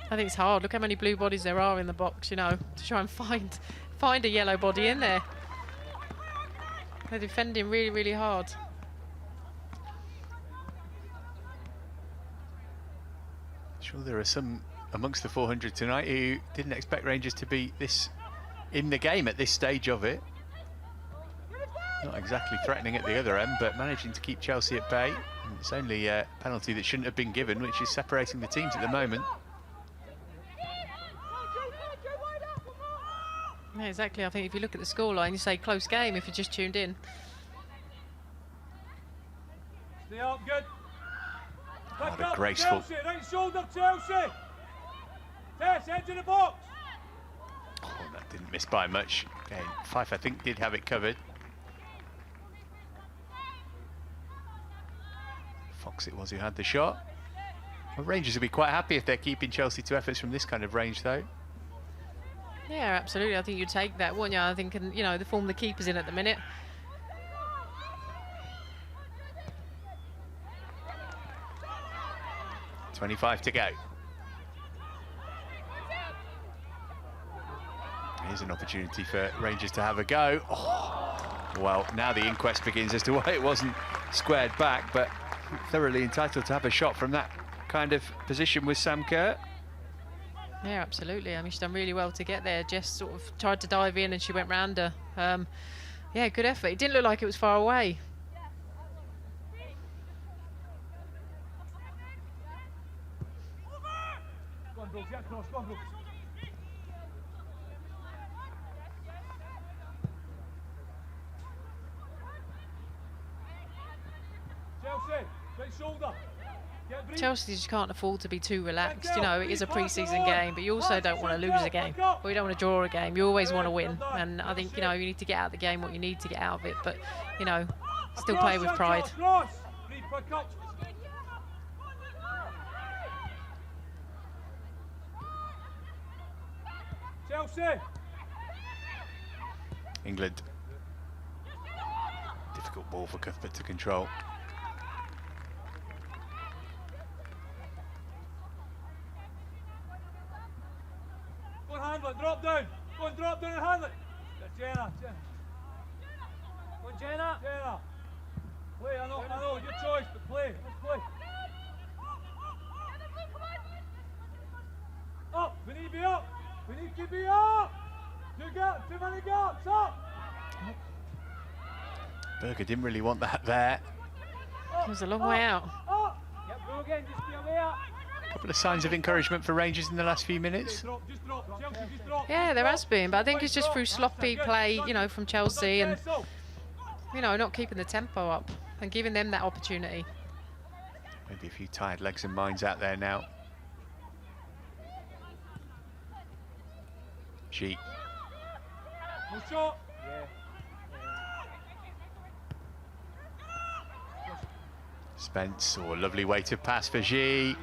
[SPEAKER 2] I think it's hard. Look how many blue bodies there are in the box, you know, to try and find a yellow body in there. They're defending really, really hard.
[SPEAKER 1] Sure, there are some amongst the 400 tonight who didn't expect Rangers to be this in the game at this stage of it. Not exactly threatening at the other end, but managing to keep Chelsea at bay. And it's only a penalty that shouldn't have been given, which is separating the teams at the moment.
[SPEAKER 2] Yeah, exactly. I think if you look at the scoreline, you say close game if you just tuned in.
[SPEAKER 4] Stay up, good. Back
[SPEAKER 1] What a
[SPEAKER 4] up,
[SPEAKER 1] graceful.
[SPEAKER 4] Chelsea, right shoulder, Chelsea. Tess, edge of the box.
[SPEAKER 1] Oh, that didn't miss by much. Again, Fife, I think, did have it covered. Fox it was who had the shot. Well, Rangers will be quite happy if they're keeping Chelsea to efforts from this kind of range, though.
[SPEAKER 2] Yeah, absolutely. I think you'd take that, wouldn't you? I think, you know, the form the keeper's in at the minute.
[SPEAKER 1] .25 to go. Here's an opportunity for Rangers to have a go. Oh, well, now the inquest begins as to why it wasn't squared back, but thoroughly entitled to have a shot from that kind of position with Sam Kerr.
[SPEAKER 2] Yeah, absolutely. I mean, she's done really well to get there. Jess sort of tried to dive in and she went round her. Yeah, good effort. It didn't look like it was far away.
[SPEAKER 4] Go on, Brooks, get across, go on, Brooks. Chelsea, right shoulder.
[SPEAKER 2] Chelsea just can't afford to be too relaxed. You know, it is a pre-season game, but you also don't want to lose a game, or you don't want to draw a game. You always want to win, and I think, you know, you need to get out of the game what you need to get out of it, but, you know, still play with pride.
[SPEAKER 4] Chelsea.
[SPEAKER 1] England. Difficult ball for Cuthbert to control.
[SPEAKER 4] Go and handle it, drop down. Go and drop down and handle it. Jenna. Go on, Jenna. Play, I know, your choice, but play. Let's play. Up, we need to be up. We need to be up. Too many gaps, up.
[SPEAKER 1] Berger didn't really want that there.
[SPEAKER 2] It was a long way out.
[SPEAKER 6] Yep, go again, just be aware.
[SPEAKER 1] A couple of signs of encouragement for Rangers in the last few minutes.
[SPEAKER 4] Just drop. Chelsea, just drop.
[SPEAKER 2] Yeah, there has been, but I think it's just through sloppy play, you know, from Chelsea and, you know, not keeping the tempo up and giving them that opportunity.
[SPEAKER 1] Maybe a few tired legs and minds out there now. G. Spence, oh, lovely way to pass for G.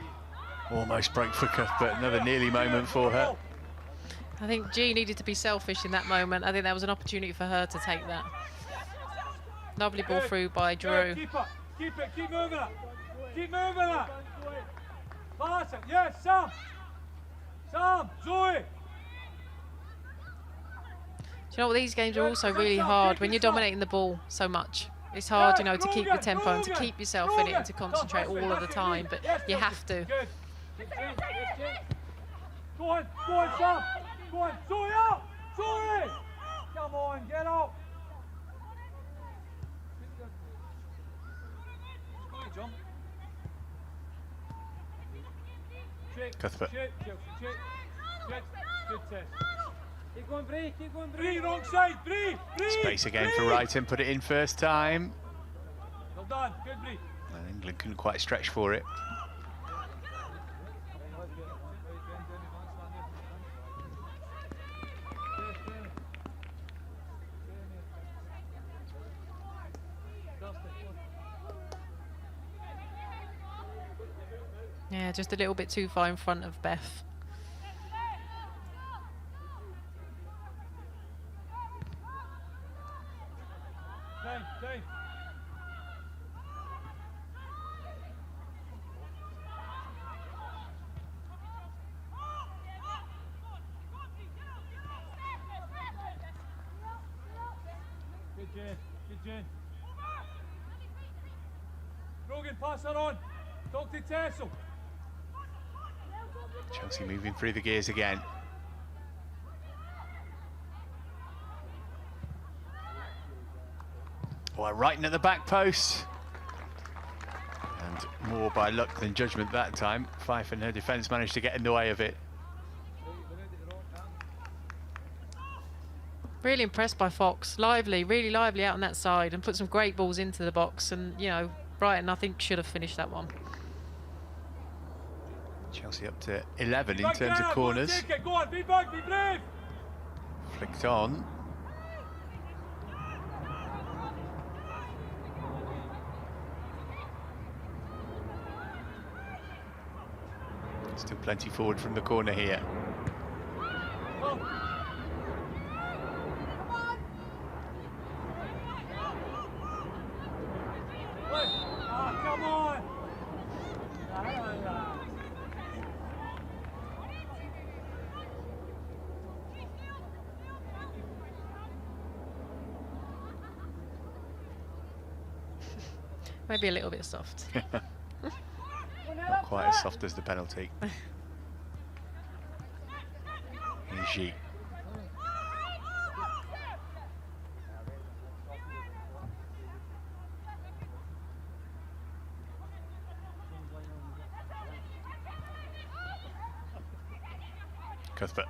[SPEAKER 1] Almost broke for Cuthbert, another nearly moment for her.
[SPEAKER 2] I think G needed to be selfish in that moment. I think that was an opportunity for her to take that. Lovely ball through by Drew.
[SPEAKER 4] Keep it, keep moving it. Keep moving it. Pass it, yes, Sam. Sam, Zoe.
[SPEAKER 2] Do you know what, these games are also really hard when you're dominating the ball so much. It's hard, you know, to keep your tempo and to keep yourself in it and to concentrate all of the time, but you have to.
[SPEAKER 4] Go on, Sam. Go on, Zoe out. Zoe. Come on, get out.
[SPEAKER 1] Cuthbert.
[SPEAKER 4] Keep going, Bree, keep going, Bree. Wrong side, Bree.
[SPEAKER 1] Space again for Wrighton, put it in first time.
[SPEAKER 4] Well done, good, Bree.
[SPEAKER 1] And England couldn't quite stretch for it.
[SPEAKER 2] Yeah, just a little bit too far in front of Beth.
[SPEAKER 4] Dave. Good, Jen. Rogan, pass that on. Talk to Tessel.
[SPEAKER 1] Chelsea moving through the gears again. Well, Wrighton at the back post. And more by luck than judgment that time. Fife and her defence managed to get in the way of it.
[SPEAKER 2] Really impressed by Fox. Lively, really lively out on that side and put some great balls into the box. And, you know, Brighton, I think, should have finished that one.
[SPEAKER 1] Chelsea up to 11 in terms of corners.
[SPEAKER 4] Go on, be back, be brave.
[SPEAKER 1] Flicked on. Still plenty forward from the corner here.
[SPEAKER 4] Come on.
[SPEAKER 2] Maybe a little bit soft.
[SPEAKER 1] Not quite as soft as the penalty. Here's G. Cuthbert.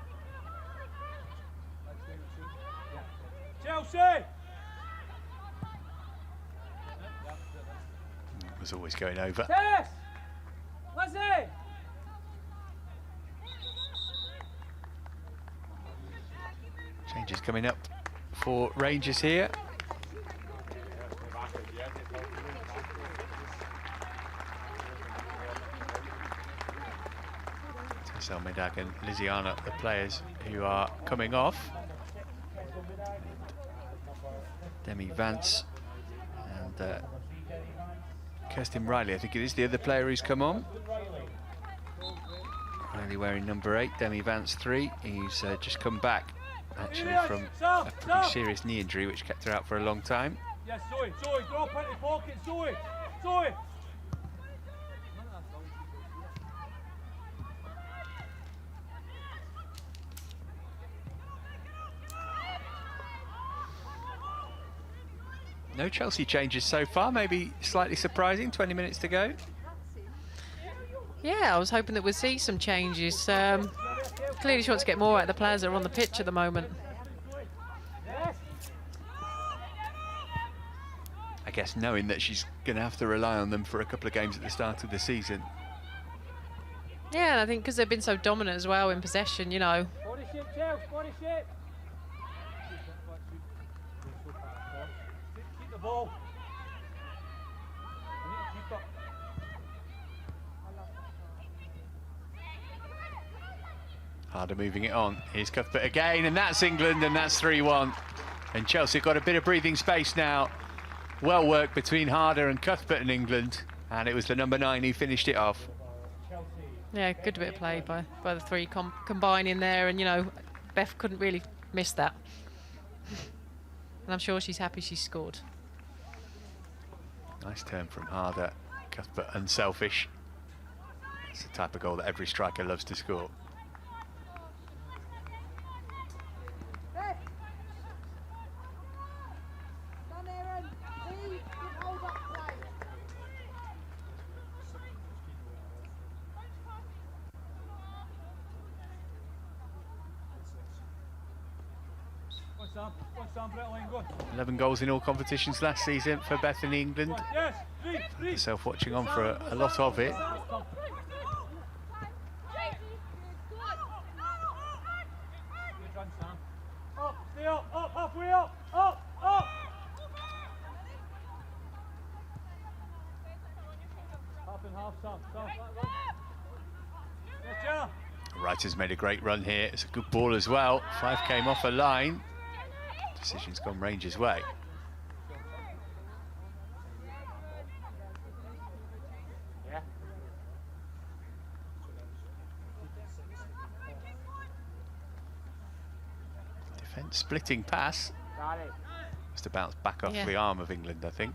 [SPEAKER 4] Chelsea!
[SPEAKER 1] Was always going over.
[SPEAKER 4] Tess! What's it?
[SPEAKER 1] Changes coming up for Rangers here. Tess Almeida and Lisiana, the players who are coming off. Demi Vance and Kirsten Riley, I think it is the other player who's come on. Riley wearing number 8, Demi Vance 3. He's just come back actually from a pretty serious knee injury which kept her out for a long time.
[SPEAKER 4] Yes, Zoe, drop into the pocket, Zoe.
[SPEAKER 1] No Chelsea changes so far, maybe slightly surprising, 20 minutes to go.
[SPEAKER 2] Yeah, I was hoping that we'd see some changes. Clearly she wants to get more out of the players that are on the pitch at the moment.
[SPEAKER 1] I guess knowing that she's going to have to rely on them for a couple of games at the start of the season.
[SPEAKER 2] Yeah, and I think because they've been so dominant as well in possession, you know,
[SPEAKER 4] Body shape, Chelsea, body shape. Keep the ball. You need to keep up.
[SPEAKER 1] Harder moving it on. Here's Cuthbert again, and that's England, and that's 3-1. And Chelsea got a bit of breathing space now. Well worked between Harder and Cuthbert in England, and it was the number 9 who finished it off.
[SPEAKER 2] Yeah, good bit of play by the three combining there, and you know, Beth couldn't really miss that. And I'm sure she's happy she scored.
[SPEAKER 1] Nice turn from Harder. Cuthbert unselfish. It's the type of goal that every striker loves to score.
[SPEAKER 4] Sam,
[SPEAKER 1] 11 goals in all competitions last season for Bethany England.
[SPEAKER 4] Yes,
[SPEAKER 1] Found yourself watching on for a lot of it.
[SPEAKER 4] Up, stay up, halfway up, up. Half and half, Sam. Yes, Jenna.
[SPEAKER 1] Wright's made a great run here. It's a good ball as well. 5 came off a line. Decision's gone Rangers' way. Defence splitting pass. Must have bounced back off the arm of England, I think.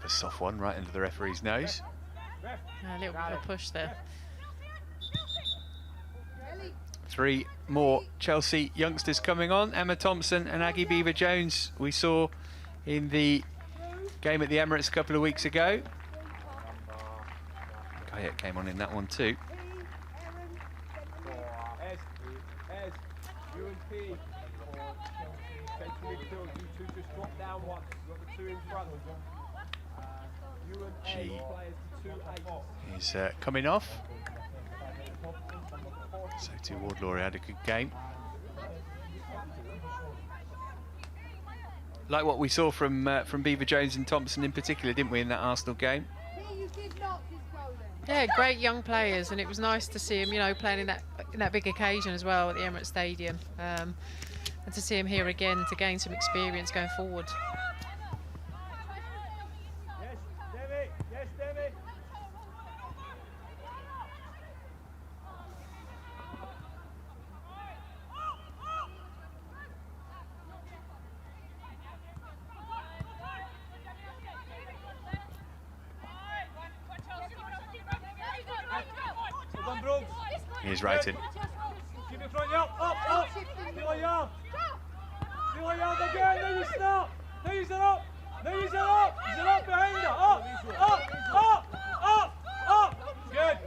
[SPEAKER 1] Soft one right into the referee's nose.
[SPEAKER 2] A little bit of a push there.
[SPEAKER 1] 3 more Chelsea youngsters coming on. Emma Thompson and Aggie Beaver-Jones we saw in the game at the Emirates a couple of weeks ago. Kayet came on in that one too. She is coming off. So too Wardlaw had a good game. Like what we saw from Beaver-Jones and Thompson in particular, didn't we, in that Arsenal game?
[SPEAKER 2] Yeah, great young players, and it was nice to see them, you know, playing in that big occasion as well at the Emirates Stadium, and to see them here again to gain some experience going forward.
[SPEAKER 1] Here's Wrighton.
[SPEAKER 4] Keep it front, up. Feel yard. Feel yard again, now you stop. Now you set up. He's up behind her. Up. Good.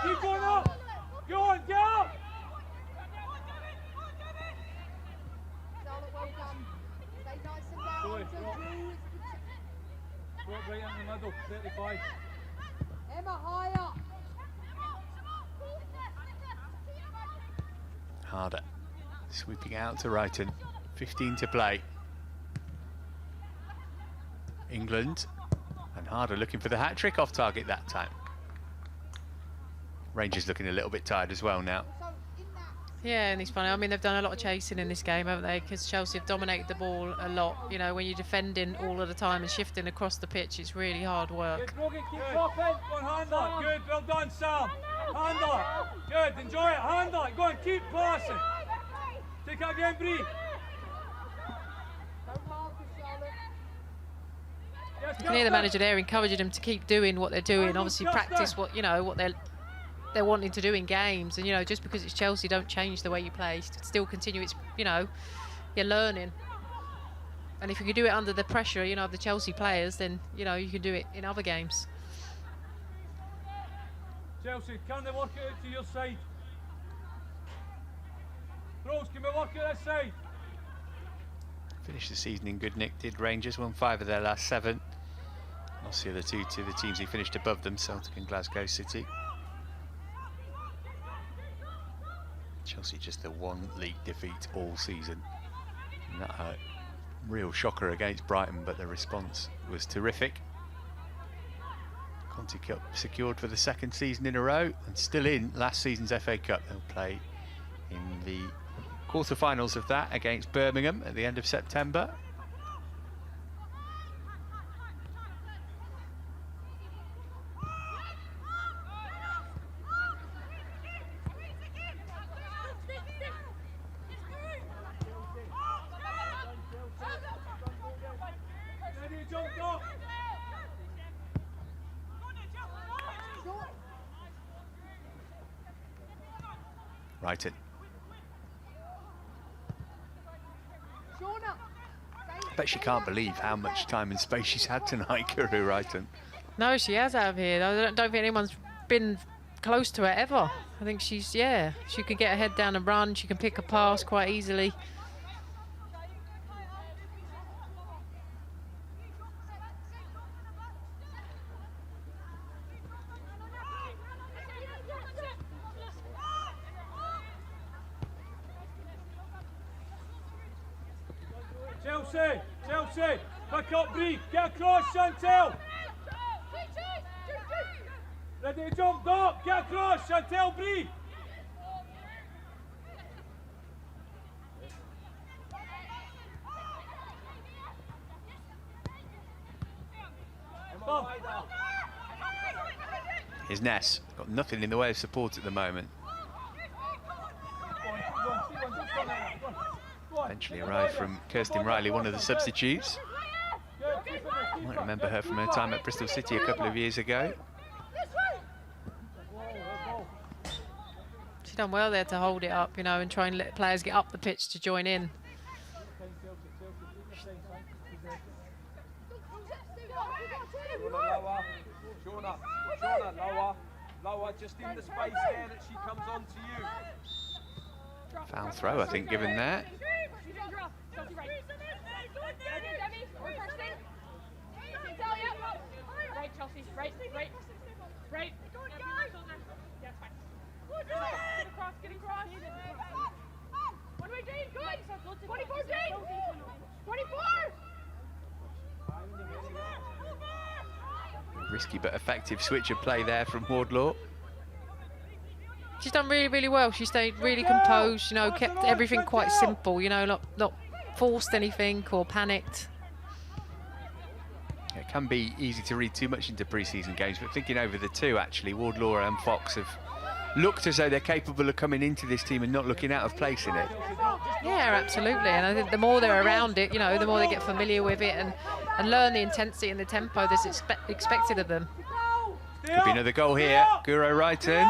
[SPEAKER 4] Keep going up. Go on, get up. Go right in the middle, 35.
[SPEAKER 3] Emma, higher.
[SPEAKER 1] Harder sweeping out to Wrighton. 15 to play. England and Harder looking for the hat-trick off target that time. Rangers looking a little bit tired as well now.
[SPEAKER 2] Yeah, and it's funny. I mean, they've done a lot of chasing in this game, haven't they? Because Chelsea have dominated the ball a lot. You know, when you're defending all of the time and shifting across the pitch, it's really hard work.
[SPEAKER 4] Good, keep dropping. Go on, handle. Good, well done, Sam. Handle. Good, enjoy it. Handle. Go on, keep passing. Take it again, Bree.
[SPEAKER 2] You can hear the manager there encouraging them to keep doing what they're doing. Obviously, practice what they're wanting to do in games, and you know, just because it's Chelsea, don't change the way you play. Still continue. It's, you know, you're learning, and if you can do it under the pressure, you know, of the Chelsea players, then you know you can do it in other games.
[SPEAKER 4] Chelsea, can they work it out to your side? Rose, can we work it this side?
[SPEAKER 1] Finished the season in good nick, did Rangers, won 5 of their last 7. Lost the other 2 to the teams who finished above them, Celtic and Glasgow City. Chelsea just the 1 league defeat all season. And that hurt. Real shocker against Brighton, but the response was terrific. Conti Cup secured for the 2nd season in a row and still in last season's FA Cup. They'll play in the quarter-finals of that against Birmingham at the end of September. Brighton. I bet she can't believe how much time and space she's had tonight, Guru Brighton.
[SPEAKER 2] No, she has out of here. I don't think anyone's been close to her ever. I think she's, yeah, she can get her head down and run. She can pick a pass quite easily.
[SPEAKER 4] Chelsea, pick up Bree, get across Chantel. Ready to jump, go, get across Chantel, Bree.
[SPEAKER 1] Here's Ness, got nothing in the way of support at the moment. Eventually arrived from Kirsten Riley, one of the substitutes. You might remember her from her time at Bristol City a couple of years ago.
[SPEAKER 2] She's done well there to hold it up, you know, and try and let players get up the pitch to join in.
[SPEAKER 7] Lower, just in the space there that she comes on to you.
[SPEAKER 1] Foul throw, I think, given that.
[SPEAKER 5] Right, Chelsea, right. Yeah, fine. Get across. What do we do? Good. 24, Jane. 24.
[SPEAKER 1] Risky but effective switch of play there from Wardlaw.
[SPEAKER 2] She's done really, really well. She stayed really composed, you know, kept everything quite simple, you know, not forced anything or panicked.
[SPEAKER 1] It can be easy to read too much into pre-season games, but thinking over the 2, actually, Wardlaw and Fox have looked as though they're capable of coming into this team and not looking out of place in it.
[SPEAKER 2] Yeah, absolutely. And I think the more they're around it, you know, the more they get familiar with it and learn the intensity and the tempo that's expected of them.
[SPEAKER 1] Could be another goal here. Guro Wrighton.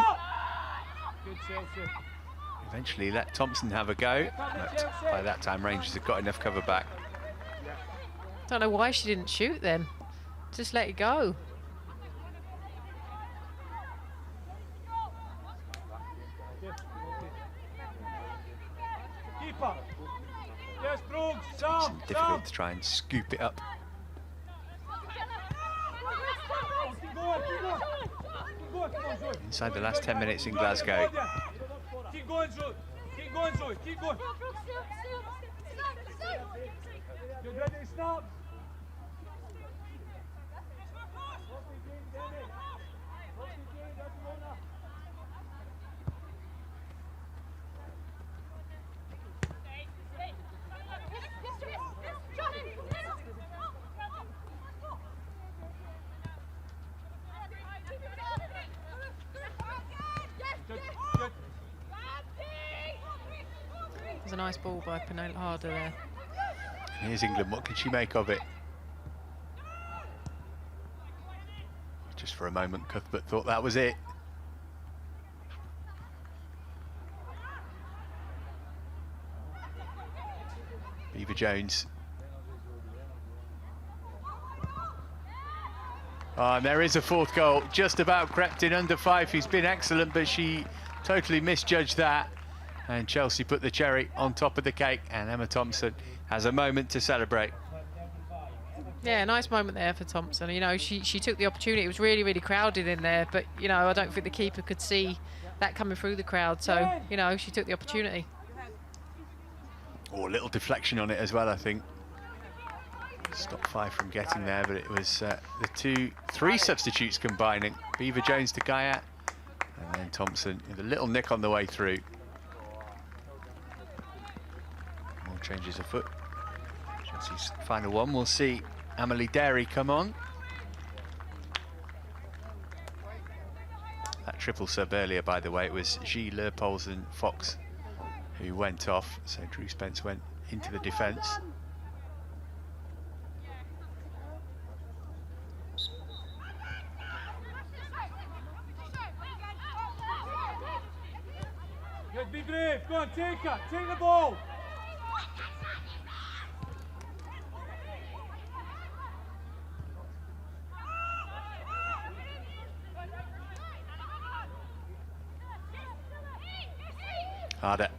[SPEAKER 1] Eventually let Thompson have a go, but by that time Rangers have got enough cover back.
[SPEAKER 2] Don't know why she didn't shoot then. Just let it go.
[SPEAKER 1] It's difficult to try and scoop it up. Inside the last 10 minutes in Glasgow.
[SPEAKER 4] Keep going, Zoe. Keep going, Zoe. Keep going. Get ready to stop.
[SPEAKER 2] There's a nice ball by Pernille Harder there.
[SPEAKER 1] Here's England, what can she make of it? Just for a moment, Cuthbert thought that was it. Beaver Jones. Oh, and there is a fourth goal, just about crept in under Fife, who's been excellent, but she totally misjudged that. And Chelsea put the cherry on top of the cake, and Emma Thompson has a moment to celebrate.
[SPEAKER 2] Yeah, nice moment there for Thompson. You know, she took the opportunity. It was really, really crowded in there, but, you know, I don't think the keeper could see that coming through the crowd. So, you know, she took the opportunity.
[SPEAKER 1] Oh, a little deflection on it as well, I think. Stopped Fife from getting there, but it was the three substitutes combining. Beaver-Jones to Guyat, and then Thompson with a little nick on the way through. More changes of foot. Chelsea's final one. We'll see Amelie Derry come on. That triple sub earlier, by the way, it was Gilles, Leupolz and Fox who went off, so Drew Spence went into the defence.
[SPEAKER 4] Good, be brave. Go on, take it. Take the ball.
[SPEAKER 1] Harder.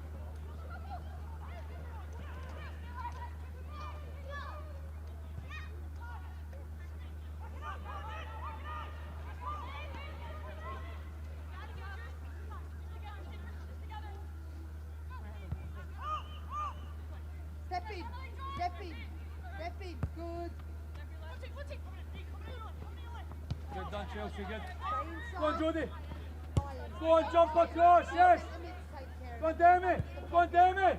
[SPEAKER 3] Step in, step in, step in, good.
[SPEAKER 4] Good done, Chelsea, good. Go on, Jodie. Go on, jump across, yes. Go on, Demi. Go on, Demi.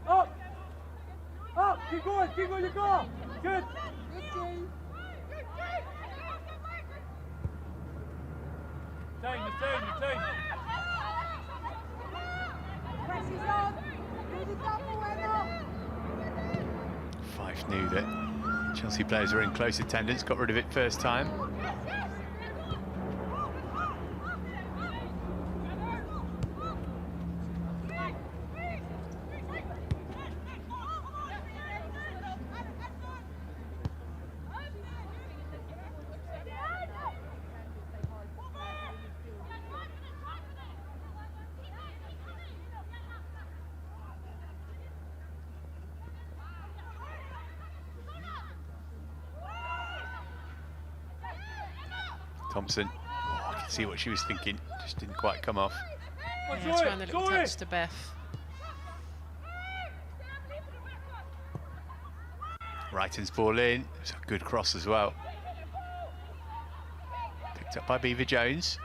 [SPEAKER 4] Up. Up. Keep going, you go. Good. Time.
[SPEAKER 3] Press is on. Good example, Werner.
[SPEAKER 1] Fife knew that Chelsea players were in close attendance, got rid of it first time. Thompson, I can see what she was thinking, just didn't quite come off.
[SPEAKER 2] Yeah, trying the little touch to Beth.
[SPEAKER 1] Wrighton's ball in, it's a good cross as well. Picked up by Beaver-Jones.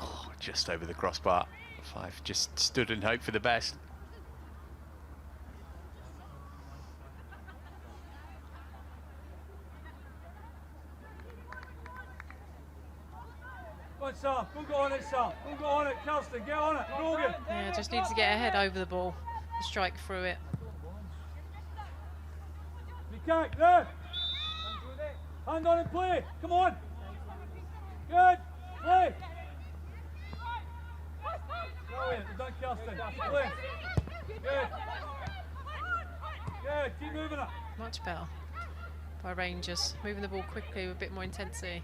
[SPEAKER 1] Oh, just over the crossbar. Fife just stood and hoped for the best.
[SPEAKER 4] Sam, go on it, Sam. Go on it, Kelston, get on it. Brogan.
[SPEAKER 2] Yeah, just needs to get her head over the ball and strike through it.
[SPEAKER 4] You can't, there. Hand on and play. Come on. Good. Play. Brilliant. Well done, Kelston. Play. Good. Good. Keep moving it.
[SPEAKER 2] Much better by Rangers. Moving the ball quickly with a bit more intensity.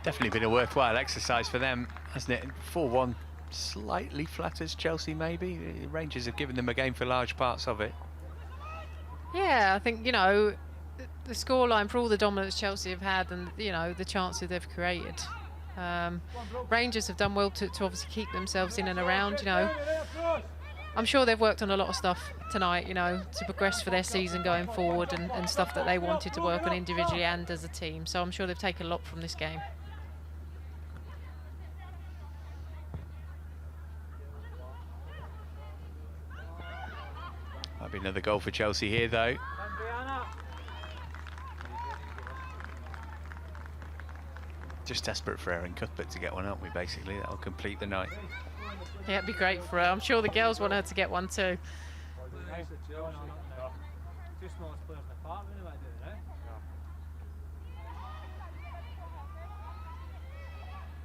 [SPEAKER 1] Definitely been a worthwhile exercise for them, hasn't it? 4-1 slightly flatters Chelsea, maybe. The Rangers have given them a game for large parts of it.
[SPEAKER 2] Yeah, I think, you know, the scoreline for all the dominance Chelsea have had and, you know, the chances they've created. Rangers have done well to obviously keep themselves in and around, you know. I'm sure they've worked on a lot of stuff tonight, you know, to progress for their season going forward and stuff that they wanted to work on individually and as a team. So I'm sure they've taken a lot from this game.
[SPEAKER 1] Might be another goal for Chelsea here, though. Just desperate for Erin Cuthbert to get one, aren't we, basically? That'll complete the night.
[SPEAKER 2] Yeah, it'd be great for her. I'm sure the girls want her to get one too.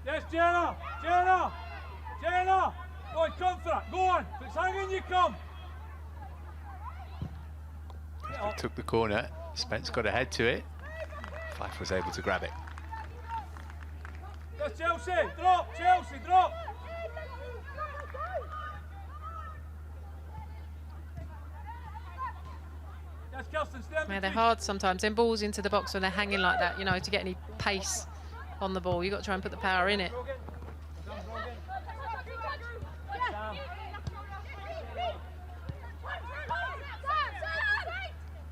[SPEAKER 4] Yes, Jenna! Jenna! Jenna! Go on, come for it. Go on. If it's hanging, you come.
[SPEAKER 1] It took the corner. Spence got ahead to it. Fife was able to grab it.
[SPEAKER 4] That's Chelsea, drop, Chelsea, drop. That's Kirsten, stand.
[SPEAKER 2] Yeah, they're hard sometimes. Then balls into the box when they're hanging like that, you know, to get any pace on the ball. You've got to try and put the power in it.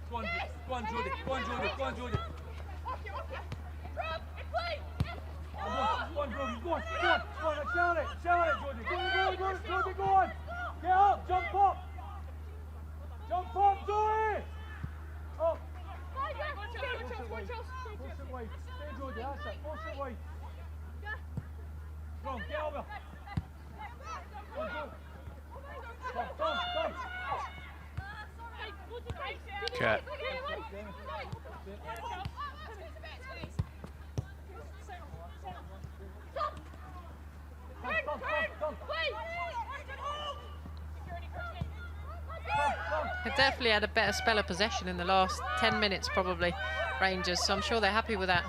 [SPEAKER 4] Go on, Jody, go on, Jody, go on, Jody. Go on, Jody, go on, shout it, Jody. Go on. Get up, jump up, Jody. Up. Push it wide. Stay, Jody, that's it, push it wide. Come on, get over. Come.
[SPEAKER 1] Kerr.
[SPEAKER 2] They've definitely had a better spell of possession in the last 10 minutes, probably, Rangers, so I'm sure they're happy with that.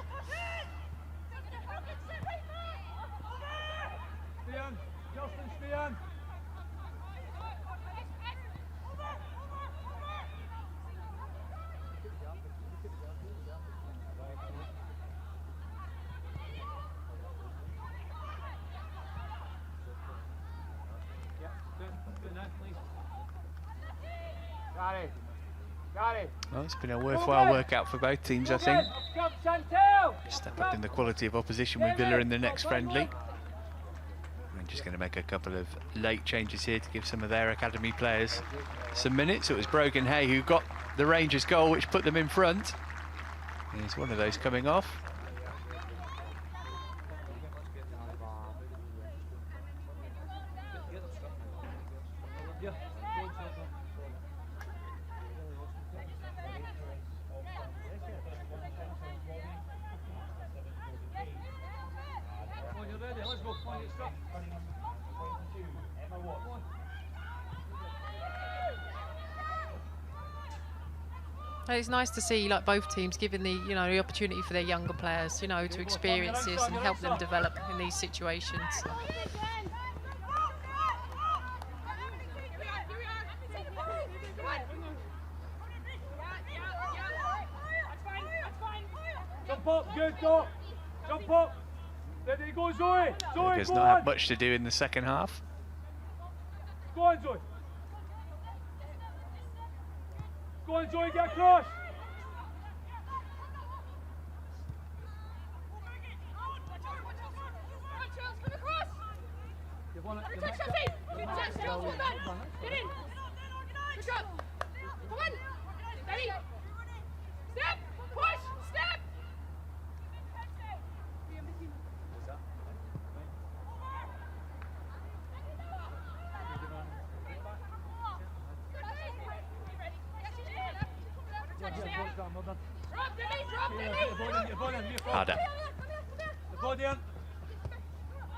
[SPEAKER 1] Well, it's been a worthwhile workout for both teams, I think. Step up in the quality of opposition with Villa in the next friendly. Rangers going to make a couple of late changes here to give some of their academy players some minutes. It was Brogan Hay who got the Rangers goal, which put them in front. Here's one of those coming off.
[SPEAKER 2] It's nice to see, like, both teams giving the, you know, the opportunity for their younger players, you know, to experience this and help them develop in these situations.
[SPEAKER 4] Jump up, good dog. Jump up. There you go, Zoe. Zoe,
[SPEAKER 1] Does not have much to do in the second half.
[SPEAKER 4] Go on, Zoe. Go on, Joey, get across.
[SPEAKER 5] Get in. Push up. Come on. Steady. Step. Push. Step.
[SPEAKER 1] Harder.
[SPEAKER 4] The body in.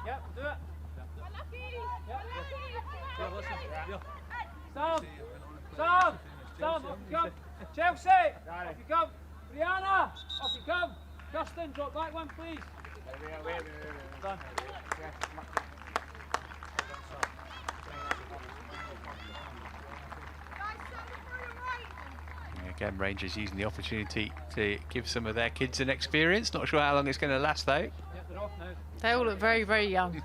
[SPEAKER 4] Yeah, do it. Yeah, listen. Yeah. Sam, off you come. Chelsea, off you come. Brianna, off you come. Kirsten, drop back one, please. Done.
[SPEAKER 1] Again, Rangers using the opportunity to give some of their kids an experience. Not sure how long it's going to last, though.
[SPEAKER 4] Yep, they're off now.
[SPEAKER 2] They all look very, very young.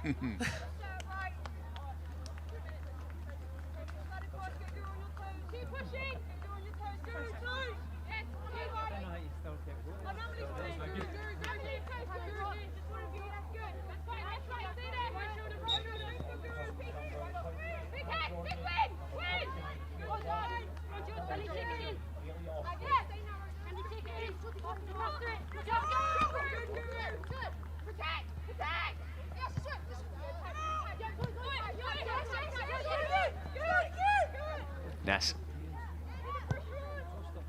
[SPEAKER 1] Ness.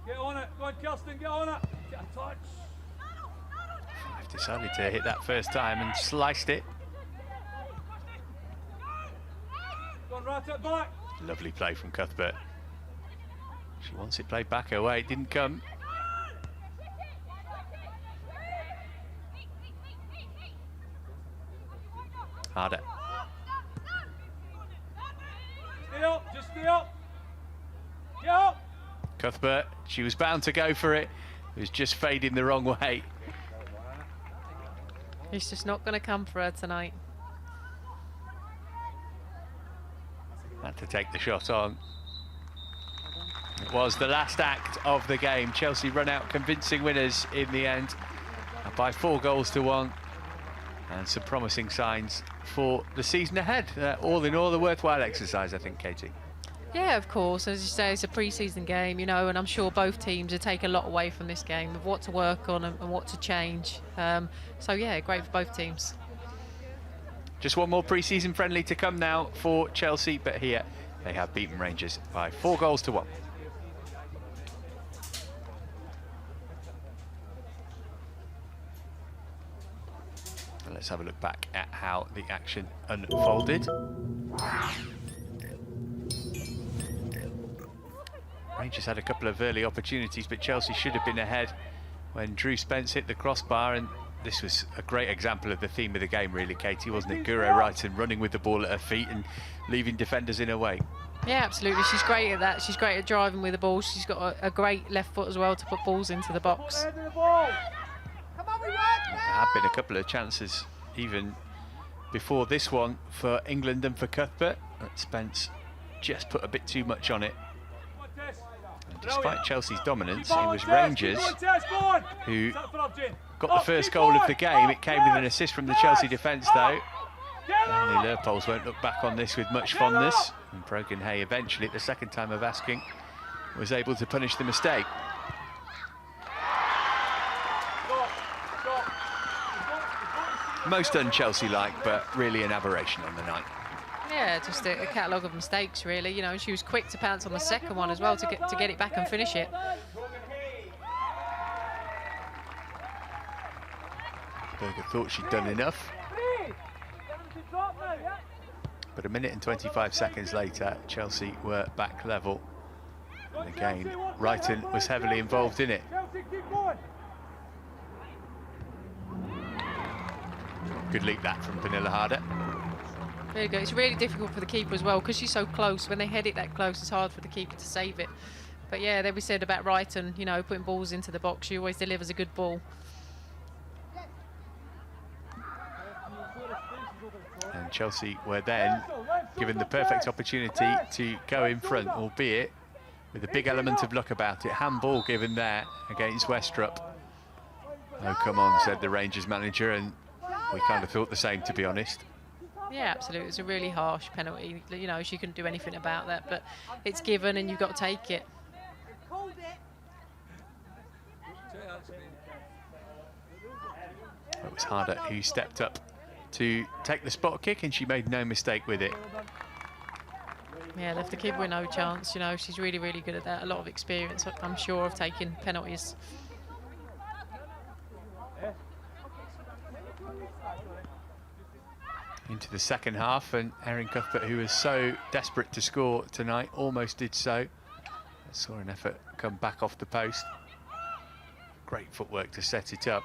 [SPEAKER 4] Get on it. Go on, Kirsten, get on it. Get a touch.
[SPEAKER 1] I've decided to hit that first time and sliced it.
[SPEAKER 4] Go on, rat it back.
[SPEAKER 1] Lovely play from Cuthbert. She wants it played back her way. It didn't come. Harder.
[SPEAKER 4] Stay up, just stay up. Get up.
[SPEAKER 1] Cuthbert, she was bound to go for it. It was just fading the wrong way.
[SPEAKER 2] It's just not going to come for her tonight.
[SPEAKER 1] Had to take the shot on. It was the last act of the game. Chelsea run out convincing winners in the end by 4 goals to 1. And some promising signs for the season ahead. All in all, a worthwhile exercise, I think, Katie.
[SPEAKER 2] Yeah, of course. As you say, it's a pre-season game, you know, and I'm sure both teams will take a lot away from this game of what to work on and what to change. So, yeah, great for both teams.
[SPEAKER 1] Just one more pre-season friendly to come now for Chelsea, but here they have beaten Rangers by 4 goals to 1. And let's have a look back at how the action unfolded. Rangers had a couple of early opportunities, but Chelsea should have been ahead when Drew Spence hit the crossbar, and this was a great example of the theme of the game, really, Katie, wasn't it? Guro Reiten running with the ball at her feet and leaving defenders in her way.
[SPEAKER 2] Yeah, absolutely. She's great at that. She's great at driving with the ball. She's got a great left foot as well to put balls into the box.
[SPEAKER 3] There
[SPEAKER 1] have been a couple of chances even before this one for England and for Cuthbert. But Spence just put a bit too much on it. And despite Chelsea's dominance, it was Rangers who got the first goal of the game. It came with an assist from the Chelsea defence, though. And the Leupolds won't look back on this with much fondness. And Brogan Hay eventually, at the second time of asking, was able to punish the mistake. Most un-Chelsea-like, but really an aberration on the night.
[SPEAKER 2] Yeah, just a catalogue of mistakes, really. You know, she was quick to pounce on the second one as well to get it back and finish it.
[SPEAKER 1] Berger thought she'd done enough. But a minute and 25 seconds later, Chelsea were back level. And again, Reiten was heavily involved in it. Good leap that from Pernille Harder.
[SPEAKER 2] Really good. It's really difficult for the keeper as well because she's so close. When they head it that close, it's hard for the keeper to save it. But yeah, then we said about Reiten, you know, putting balls into the box. She always delivers a good ball.
[SPEAKER 1] And Chelsea were then given the perfect opportunity to go in front, albeit with a big element of luck about it. Handball given there against Westrup. Oh, come on, said the Rangers manager, and we kind of thought the same, to be honest.
[SPEAKER 2] Yeah, absolutely. It's a really harsh penalty. You know, she couldn't do anything about that, but it's given and you've got to take it.
[SPEAKER 1] It was Harder who stepped up to take the spot kick, and she made no mistake with it.
[SPEAKER 2] Yeah, left the keeper with no chance. You know, she's really, really good at that. A lot of experience, I'm sure, of taking penalties.
[SPEAKER 1] Into the second half, and Erin Cuthbert, who was so desperate to score tonight, almost did so. I saw an effort come back off the post. Great footwork to set it up.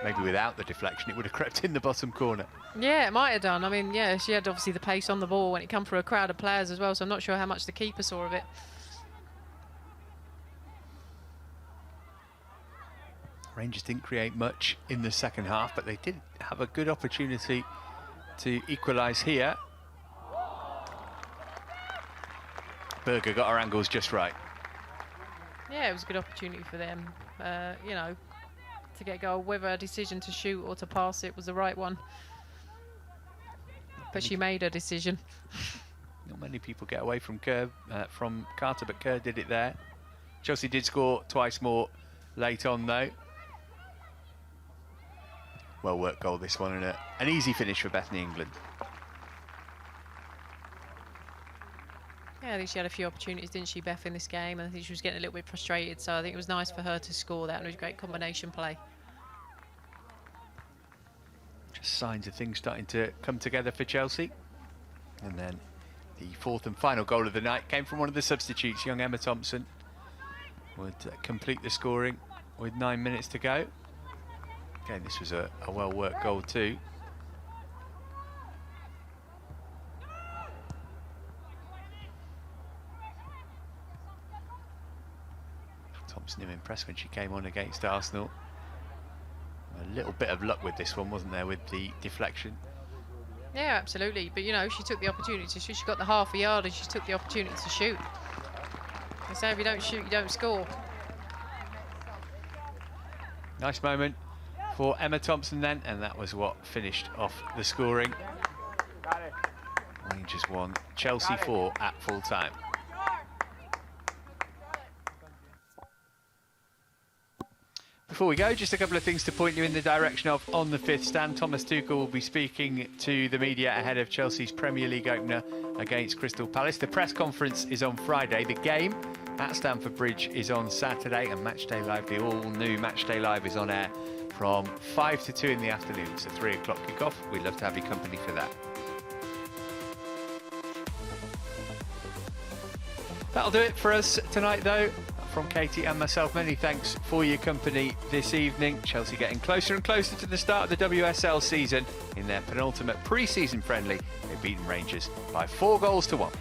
[SPEAKER 1] Maybe without the deflection, it would have crept in the bottom corner.
[SPEAKER 2] Yeah, it might have done. I mean, yeah, she had obviously the pace on the ball when it came through a crowd of players as well, so I'm not sure how much the keeper saw of it.
[SPEAKER 1] Rangers didn't create much in the second half, but they did have a good opportunity to equalise here. Berger got her angles just right.
[SPEAKER 2] Yeah, it was a good opportunity for them, you know, to get a goal. Whether her decision to shoot or to pass it was the right one. But she made her decision.
[SPEAKER 1] Not many people get away from Kerr, from Carter, but Kerr did it there. Chelsea did score twice more late on, though. Well-worked goal, this one, and an easy finish for Bethany England.
[SPEAKER 2] Yeah, I think she had a few opportunities, didn't she, Beth, in this game? And I think she was getting a little bit frustrated, so I think it was nice for her to score that, and it was a great combination play.
[SPEAKER 1] Just signs of things starting to come together for Chelsea. And then The fourth and final goal of the night came from one of the substitutes. Young Emma Thompson would complete the scoring with 9 minutes to go. Again, this was a well-worked goal too. Thompson impressed when she came on against Arsenal. A little bit of luck with this one, wasn't there, with the deflection?
[SPEAKER 2] Yeah, absolutely. But, you know, she took the opportunity to shoot. She got the half a yard and she took the opportunity to shoot. They say if you don't shoot, you don't score.
[SPEAKER 1] Nice moment for Emma Thompson then, and that was what finished off the scoring. Rangers 1, Chelsea 4 at full time. Before we go, just a couple of things to point you in the direction of on the fifth stand. Thomas Tuchel will be speaking to the media ahead of Chelsea's Premier League opener against Crystal Palace. The press conference is on Friday. The game at Stamford Bridge is on Saturday, and Matchday Live, the all-new Matchday Live, is on air from 5 to 2 in the afternoon. It's a 3 o'clock kickoff. We'd love to have your company for that. That'll do it for us tonight, though. From Katie and myself, many thanks for your company this evening. Chelsea getting closer and closer to the start of the WSL season. In their penultimate pre-season friendly, they've beaten Rangers by 4 goals to 1.